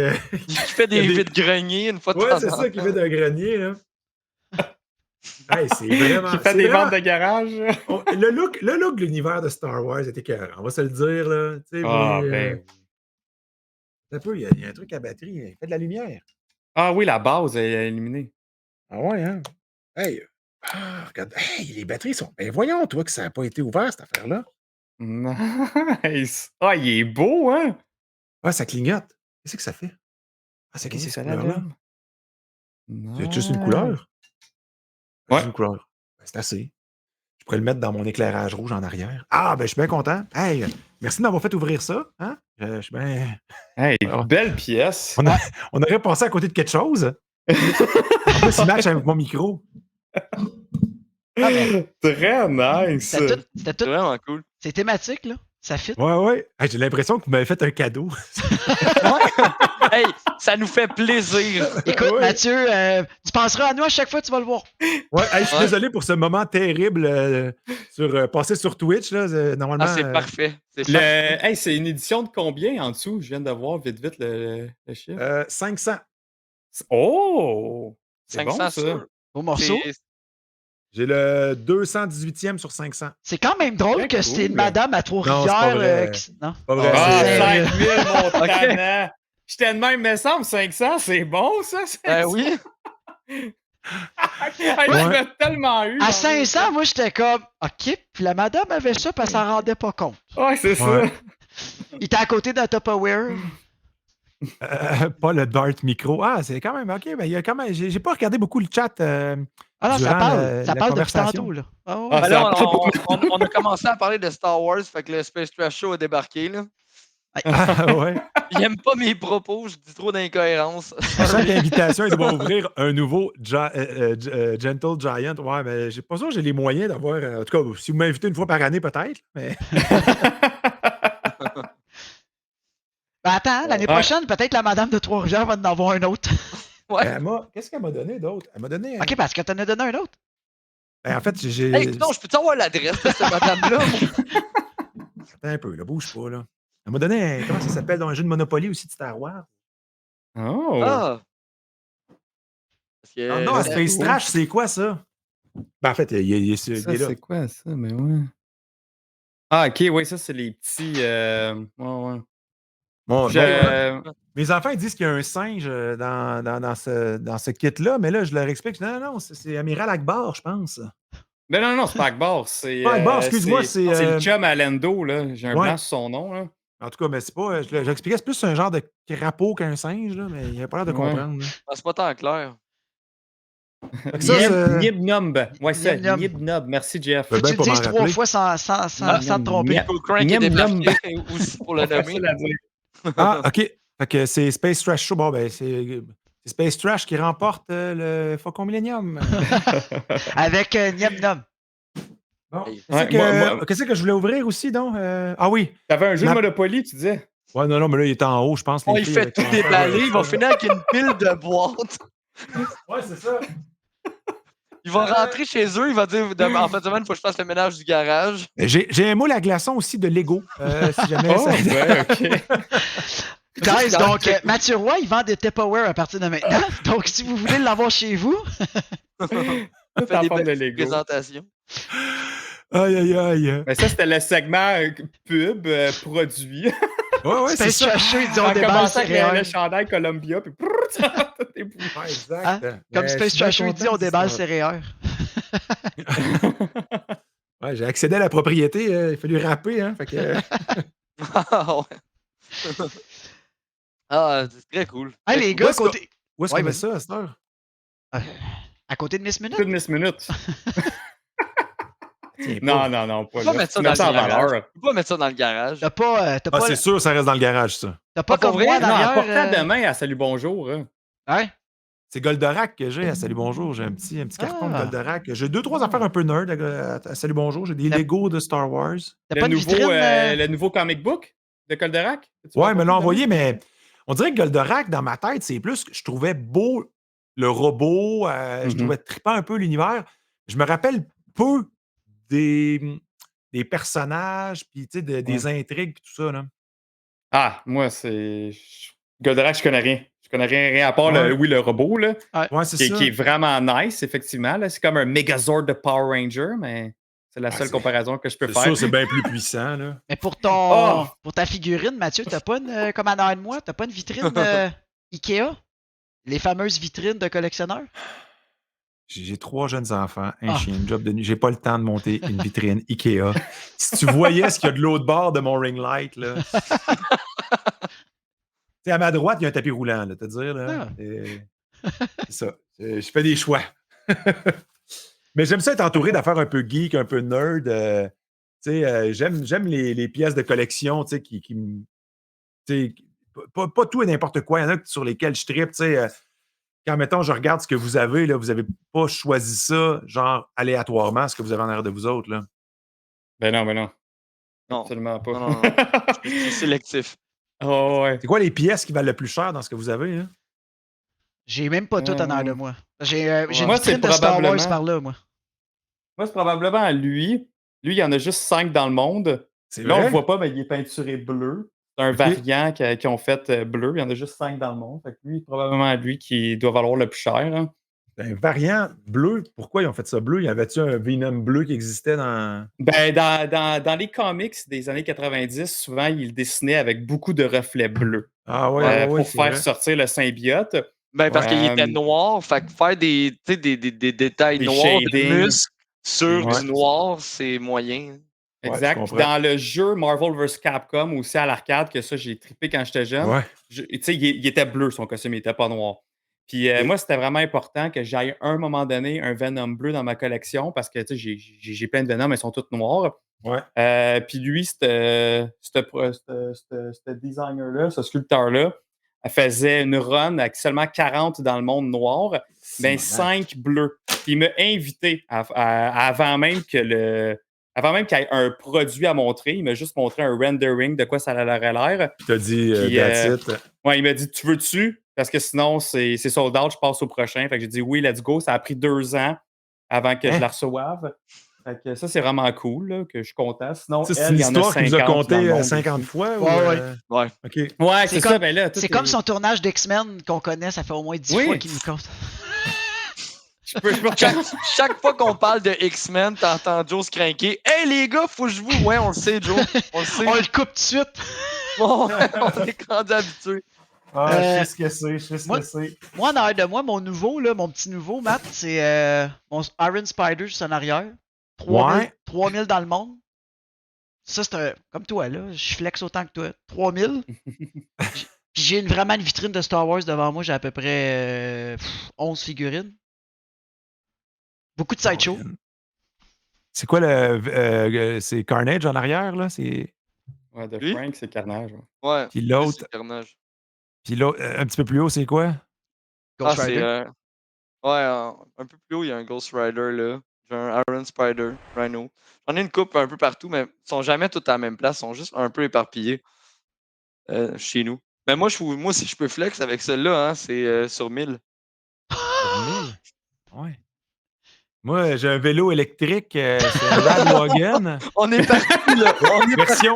Qui fait des Il y a des- vides-greniers une fois de Ouais, temps c'est en ça, qui temps. fait d'un grenier, là. Hey, c'est vraiment. Qui fait c'est des vraiment- ventes de garage. Le look de l'univers de Star Wars était écœurant, on va se le dire, là. Tu sais, Ah, mais, ben. un peu, il y a un truc à batterie, il fait de la lumière. Ah oui, la base est éliminée. Ah ouais, hein? Hey, regarde, hey, les batteries sont. Ben voyons, toi, que ça n'a pas été ouvert, cette affaire-là. Nice. Ah, il est beau, hein? Ah, ça clignote. Qu'est-ce que ça fait? Ah, c'est Oui, cette ça couleur-là? l'allume. C'est juste une Nice. couleur? Ouais. Juste une couleur. Ben, c'est assez. Je pourrais le mettre dans mon éclairage rouge en arrière. Ah, ben, je suis bien content. Hey, merci de m'avoir fait ouvrir ça. Hein? Je suis bien. Hey, Ouais. belle pièce. On aurait passé à côté de quelque chose. En plus, il match avec mon micro. Ah, mais Très nice. c'était C'est tout... vraiment cool. C'est thématique, là. Ça fit. Ouais, ouais. Hey, j'ai l'impression que vous m'avez fait un cadeau. Hey, ça nous fait plaisir. Écoute, Ouais. Mathieu, tu penseras à nous à chaque fois que tu vas le voir. Ouais, hey, je suis Ouais. désolé pour ce moment terrible passé sur Twitch. Là, normalement. Ah, c'est parfait. C'est Le... parfait. Hey, c'est une édition de combien en dessous? Je viens de voir vite le chiffre. 500. Oh! C'est 500 bon, ça. sûr. Au morceau. C'est- J'ai le 218e sur 500. C'est quand même drôle Très que c'est une cool. madame à Non, c'est pas Trois-Rivières. vrai. Non. Pas vrai. Ah, c'est- 5000, mon tannant! J'étais de même, me semble, 500, c'est bon, ça? Ben oui. Hey, Ouais. tu m'as tellement eu. À dans 500, moi, j'étais comme, OK. Puis la madame avait ça, puis elle s'en rendait pas compte. le- Ouais, c'est Ouais. ça. Il était à côté d'un Tupperware. Pas le Dart Micro. Ah, c'est quand même OK. Ben, il y a quand même. J'ai pas regardé beaucoup le chat Ah non, ça durant parle. la Ça parle depuis conversation. tantôt, là. Ah ouais. Ah, Ben ça là, a pas pour on a commencé à parler de Star Wars, fait que le Space Trash Show a débarqué. Là. Ah, ouais. Il aime pas mes propos, je dis trop d'incohérences. À chaque invitation, il doit ouvrir un nouveau Gentle Giant. Ouais, mais j'ai pas sûr que j'ai les moyens d'avoir. En tout cas, si vous m'invitez une fois par année, peut-être. Mais Ben attends, l'année Ouais. prochaine, peut-être la madame de Trois-Rivières va en avoir un autre. Ouais. qu'est-ce qu'elle m'a donné d'autre? Elle m'a donné. OK, parce que t'en as donné un autre. En fait, j'ai. Hey, non, je peux-tu avoir l'adresse de cette madame-là? Attends un peu, là, bouge pas, là. Elle m'a donné. Comment ça s'appelle dans un jeu de Monopoly aussi de Star Wars? Oh! Ah! Parce que, Ah non, à c'est Space cool. Trash, c'est quoi ça? Ben, en fait, il est Ça, là. c'est quoi ça? Mais ouais. Ah, ok, oui, ça, c'est les petits. Ouais. Bon, Je- mes enfants ils disent qu'il y a un singe dans ce kit-là, mais là, je leur explique. Non, non, c'est Amiral Akbar, je pense. Mais non, c'est pas Akbar. C'est Pas Akbar, excuse-moi, c'est. le chum à Lando, là. J'ai un Ouais. blanc sur son nom, là. En tout cas, mais c'est pas. J'expliquais, c'est plus un genre de crapaud qu'un singe, là, mais il a pas l'air de Ouais. comprendre. là. ah, c'est pas tant clair. Fait que ça, c'est- Nib-Nob. Ouais, c'est Nib-Nob. Nib-Nob. Merci, Jeff. Ben, Faut que tu le pas m'en dises 3 rappeler. fois sans te tromper. Niam- Cool Crank est Niam débarqué aussi pour le nommer. Facile à dire. Ah, OK. Fait que c'est Space Trash Show. Bon, ben, c'est Space Trash qui remporte le Faucon Millennium. Avec Niam Nom. Bon. Ouais, Qu'est-ce que je voulais ouvrir aussi, donc? Ah oui. T'avais un jeu de Ma- Monopoly, tu disais? Ouais, non, mais là, il est en haut, je pense. les il filles fait avec tout leur- déballer, il va finir avec une pile de boîtes. Ouais, c'est ça. Il va rentrer chez eux, il va dire en fin de semaine, il faut que je fasse le ménage du garage. J'ai un moule à glaçons aussi de Lego, si jamais Oh, ça... ouais, ok. Guys, c'est donc, très cool. Mathieu Roy, il vend des Tupperware à partir de maintenant. Donc, si vous voulez l'avoir chez vous, Tout Fait en des forme de belles Lego. présentations. Aïe. Mais ça, c'était le segment pub produit. Ouais, c'est Space ça. Trash Show, ils disent On on a déballe commencé avec le céréales. chandail Columbia, puis tout est bouffé. Ouais, exact. Hein? Comme Mais Space je suis bien Trash Show, il dit content on de déballe ça. céréales. Ouais, j'ai accédé à la propriété, il a fallu rapper, hein. Fait que... Ah, ouais. Ah, c'est très cool. Hey, les Où gars, est-ce côté... Où est-ce Ouais, qu'on met vas-y. ça à cette heure? À côté de Miss Minute? Plus de 10 minutes. Tiens, Non, pas. pas Tu peux pas là. mettre ça Tu dans mets le ça en garage. valeur. Tu peux pas mettre ça dans le garage. T'as pas, Ah, c'est sûr, ça reste dans le garage, ça. t'as pas Ah, pour comme vrai? moi Non, derrière. apporte à demain à Salut Bonjour. Hein. Ouais. C'est Goldorak que j'ai à Salut Bonjour. J'ai un petit carton de Ah. Goldorak. J'ai 2-3 affaires un peu nerd à Salut Bonjour. J'ai des La- Lego de Star Wars. T'as pas de vitrine? Le nouveau comic book de Goldorak? Tu Ouais, vas il me l'a apporter envoyé, demain? mais on dirait que Goldorak, dans ma tête, c'est plus que je trouvais beau le robot. Je Mhm. trouvais trippant un peu l'univers. Je me rappelle peu des personnages, puis tu sais, des intrigues, puis tout ça. Là. Ah, moi, c'est. Goldorak, je connais rien. Je connais rien à part Ouais. le robot, là, Ouais, c'est ça. qui est vraiment nice, effectivement. là. C'est comme un Megazord de Power Ranger, mais c'est la seule c'est- comparaison que je peux C'est faire. sûr, c'est bien plus puissant. Là. Mais pour Oh! pour ta figurine, Mathieu, t'as pas une, comme en arrière de moi, t'as pas une vitrine Ikea? Les fameuses vitrines de collectionneurs? J'ai 3 jeunes enfants, un Ah. chien, une job de nuit. J'ai pas le temps de monter une vitrine Ikea. Si tu voyais ce qu'il y a de l'autre bord de mon ring light, là. Tu sais, à ma droite, il y a un tapis roulant, là, te dire. Là. C'est ça. Je fais des choix. Mais j'aime ça être entouré d'affaires un peu geek, un peu nerd. Tu sais, j'aime les pièces de collection, tu sais, qui me. Tu sais, pas tout et n'importe quoi. Il y en a sur lesquels je trippe, tu sais. Quand, mettons, je regarde ce que vous avez, là, vous n'avez pas choisi ça, genre, aléatoirement, ce que vous avez en arrière de vous autres, là. Ben non. Non. Absolument pas. Non. C'est sélectif. Oh, ouais. C'est quoi les pièces qui valent le plus cher dans ce que vous avez, hein? J'ai même pas tout en arrière de moi. J'ai une Moi, vitrine c'est de Star Wars probablement- par là, moi. Moi, c'est probablement lui. Lui, il y en a juste 5 dans le monde. C'est Là, on vrai? le voit pas, mais il est peinturé bleu. C'est un Ok. variant qui ont fait bleu. Il y en a juste 5 dans le monde. Fait que lui, probablement lui qui doit valoir le plus cher. hein. Un variant bleu. Pourquoi ils ont fait ça bleu? Y avait-tu un Venom bleu qui existait dans. Ben, dans les comics des années 90, souvent, ils le dessinaient avec beaucoup de reflets bleus Ah ouais, pour c'est faire vrai. sortir le symbiote. Ben, parce qu'il était Euh, noir, fait que faire des détails Des noirs, des shadings. muscles sur Ouais. du noir, c'est moyen. Ouais, je Exact. Puis comprends. dans le jeu Marvel vs. Capcom, aussi à l'arcade, que ça, j'ai trippé quand j'étais jeune, Ouais. tu sais, il était bleu, son costume, il était pas noir. Puis Ok. moi, c'était vraiment important que j'aille à un moment donné un Venom bleu dans ma collection parce que, tu sais, j'ai plein de Venom, ils sont tous noirs. Ouais. Puis lui, ce designer-là, ce sculpteur-là, elle faisait une run avec seulement 40 dans le monde noir, ben Simonac. 5 bleus. Puis il m'a invité avant même avant même qu'il y ait un produit à montrer. Il m'a juste montré un rendering de quoi ça aurait l'air. Il t'a dit Puis that's it. ouais, il m'a dit, tu veux-tu? Parce que sinon, c'est sold out, je passe au prochain. Fait que j'ai dit oui, let's go. Ça a pris 2 ans avant que je Hein? la reçoive. Fait que ça, c'est vraiment cool, là, que je suis content. Sinon, Ça, c'est elle, une il y en a histoire qu'il nous a 50 dans le conté monde 50 aussi. fois? Ouais. Ouais. OK. Ouais, C'est c'est comme- ça. Ben là, tout C'est est- comme son tournage d'X-Men qu'on connaît, ça fait au moins 10 Oui. fois qu'il nous compte. Je peux Chaque fois qu'on parle de X-Men, t'entends Joe se craquer. Hey les gars, faut que je vous. Ouais, on le sait, Joe. On le sait. On le coupe tout de suite. Bon, on est rendu habitué. Ah, je sais ce que c'est, moi- Moi, en arrière de moi, mon nouveau, là, mon petit nouveau, Matt, c'est mon Iron Spider juste en arrière. 3000 dans le monde. Ça, c'est un. Comme toi, là. Je flex autant que toi. 3000. Puis j'ai vraiment une vitrine de Star Wars devant moi. J'ai à peu près 11 figurines. Beaucoup de sideshow. C'est quoi c'est Carnage en arrière, là? C'est... Ouais, de Lui? Frank, c'est Carnage. Ouais. Ouais. Puis lui, l'autre, c'est Carnage. puis l'autre, un petit peu plus haut, c'est quoi? Ghost Ah, Rider. c'est. Ouais, un peu plus haut, il y a un Ghost Rider là. J'ai un Iron Spider, Rhino. J'en ai une coupe un peu partout, mais ils sont jamais tous à la même place. Ils sont juste un peu éparpillés chez nous. Mais moi, si je peux flex avec celle-là, hein, c'est sur 1000. Sur 1000? Ouais. Moi, j'ai un vélo électrique, c'est un Radwagon. On est parti, là. On est parti.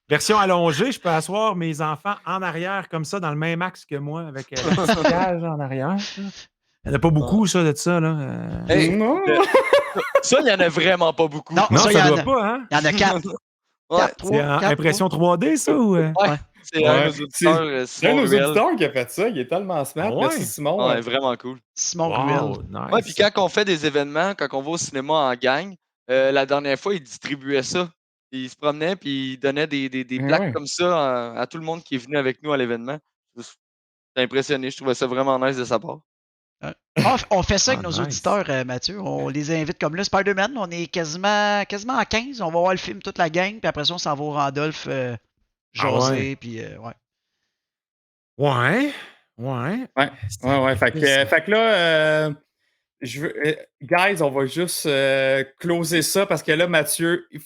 Version allongée, je peux asseoir mes enfants en arrière comme ça, dans le même axe que moi, avec la petite cage en arrière. Là. Il n'y en a pas beaucoup, ça, de ça. Là. Hey, Non. ça, il n'y en a vraiment pas beaucoup. Non, Non, ça, ça y en doit a. pas, hein? Il y en a 4. Ouais, 4, 3. C'est en impression 3D, ça? Ou... ouais. C'est un de nos auditeurs, C'est un Simon de nos Ruel. auditeurs qui a fait ça. Il est tellement smart. Ouais. Merci, Simon. Ouais, vraiment cool. Simon Ruel. Wow, nice. Ouais, puis quand on fait des événements, quand on va au cinéma en gang, la dernière fois, il distribuait ça. Il se promenait, puis il donnait des plaques Ouais. comme ça à tout le monde qui est venu avec nous à l'événement. J'étais impressionné. Je trouvais ça vraiment nice de sa part. On fait ça avec nos nice. auditeurs, Mathieu. On les invite comme là. Spider-Man, on est quasiment à 15. On va voir le film toute la gang, puis après ça, on s'en va au Randolph jaser, puis ouais. Ouais. Ouais. Fait que là, guys, on va juste closer ça parce que là, Mathieu, il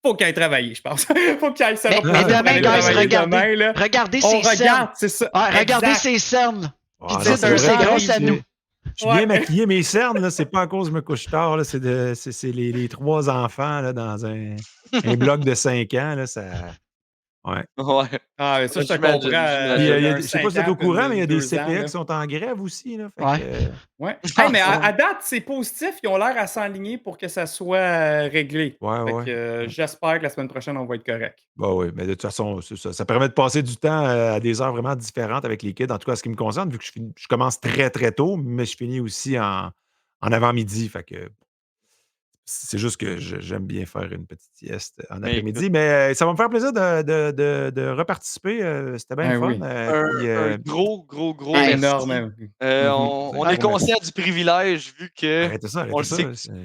faut qu'il aille travailler, je pense. faut qu'il aille ça. Mais demain, guys, regardez On ces scènes. regarde, c'est ça. Ouais, regardez Exact. ces scènes. Puis Ah, dites, non, c'est vrai, grâce à je- nous. Je suis bien maquillé, mes cernes, là, c'est pas à cause que je me couche tard, là, c'est les 3 enfants là, dans un bloc de 5 ans. Là, ça... Ouais. Ouais. Ah, mais ça, je te J'imagine, comprends. j'imagine. Puis, un je sais pas si vous 5 êtes au ans, courant, mais il y a des 2 ans, CPE là. qui sont en grève aussi. Là, fait Ouais. que, Ouais. Ah, Hey, mais ouais. à date, c'est positif. Ils ont l'air à s'enligner pour que ça soit réglé. Ouais, Fait ouais. que, j'espère que la semaine prochaine, on va être correct. bah oui, mais de toute façon, c'est ça. Ça permet de passer du temps à des heures vraiment différentes avec les kids, en tout cas, en ce qui me concerne, vu que je commence très, très tôt, mais je finis aussi en avant-midi. Fait que c'est juste que j'aime bien faire une petite sieste en Mais après-midi. Mais ça va me faire plaisir de reparticiper. C'était bien Ben le fun. oui. Un gros Hey, merci. Énorme. On Ouais. est conscient du privilège vu que Arrêtez ça, on arrêtez le ça. sait.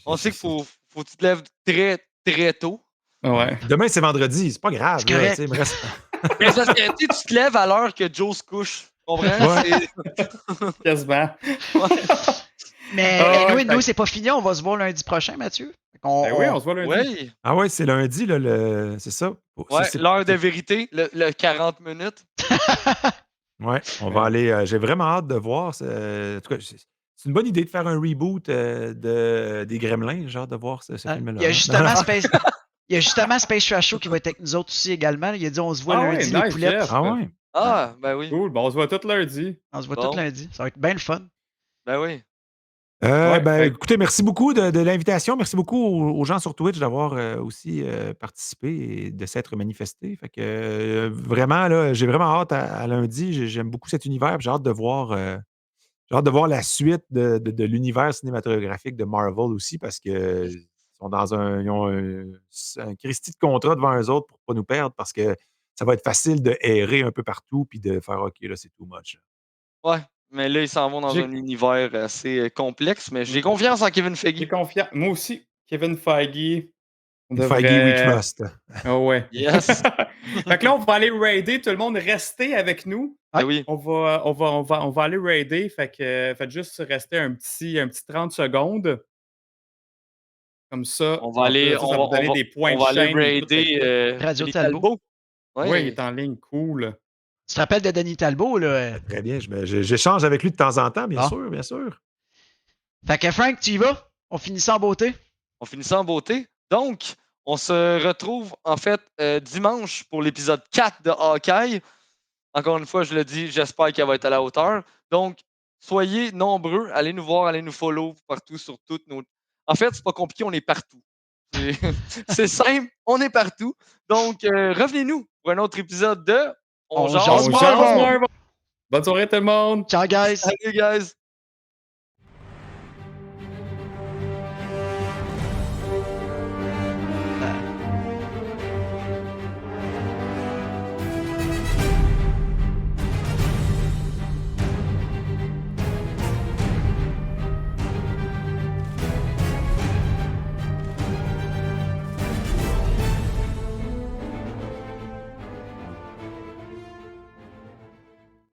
On sait qu'il faut que tu te lèves très, très tôt. Ouais. Demain, c'est vendredi. C'est pas grave. C'est là, correct. tu sais, il me reste- Mais ça, tu te lèves à l'heure que Joe se couche. Tu comprends? Ouais. Quasiment. Mais Ah, anyway, ouais, nous, fait- c'est pas fini. On va se voir lundi prochain, Mathieu. Fait qu'on- Ben oui, on se voit lundi. Oui. Ah ouais, c'est lundi, là, c'est ça. Ouais, C'est- l'heure de vérité, le 40 minutes. Ouais, on va aller. J'ai vraiment hâte de voir. En tout cas, c'est une bonne idée de faire un reboot des Gremlins. J'ai hâte de voir ce Hein? film-là. Il y a hein. justement Space. Il y a justement Space Trash Show qui va être avec nous autres aussi également. Il a dit on se voit Ah lundi, ouais, les nice, poulettes. Jeff. Ah ouais? Ah, ben oui. Cool. Bon, on se voit tout lundi. On se voit Bon. tout lundi. Ça va être bien le fun. Ben oui. Ouais, Ben, fait- écoutez, merci beaucoup de l'invitation. Merci beaucoup aux gens sur Twitch d'avoir aussi participé et de s'être manifestés. Fait que vraiment, là, j'ai vraiment hâte à lundi. J'aime beaucoup cet univers. J'ai hâte de voir. J'ai hâte de voir la suite de l'univers cinématographique de Marvel aussi parce que Ils ont un Christie de contrat devant eux autres pour pas nous perdre parce que ça va être facile de errer un peu partout puis de faire OK, là, c'est too much. Ouais, mais là, ils s'en vont dans J'ai- un univers assez complexe, mais j'ai Mm. confiance en Kevin J'ai Feige. confiance. Moi aussi, Kevin Feige. On Feige, we devrait. trust. Ah ouais. Yes. Fait que là, on va aller raider. Tout le monde, restez avec nous. Ah oui. On va aller raider. Fait que faites juste rester un petit 30 secondes. Comme ça, On va aller, ça va vous donner des points on de va aller chaîne et toute la kit. raider Radio Denis Talbot. Talbot. Oui, Ouais. il est en ligne. Cool. Tu te rappelles de Denis Talbot, là? Très bien. J'échange avec lui de temps en temps, bien Ah. sûr, bien sûr. Fait que Frank, tu y vas? On finit ça en beauté? On finit ça en beauté. Donc, on se retrouve en fait dimanche pour l'épisode 4 de Hawkeye. Encore une fois, je le dis, j'espère qu'elle va être à la hauteur. Donc, soyez nombreux, allez nous voir, allez nous follow partout sur toutes nos. En fait, c'est pas compliqué, on est partout. C'est simple, on est partout. Donc, revenez-nous pour un autre épisode de On jase jase On Marvel. jase Marvel. Bonne soirée tout le monde. Ciao, guys! Salut, guys!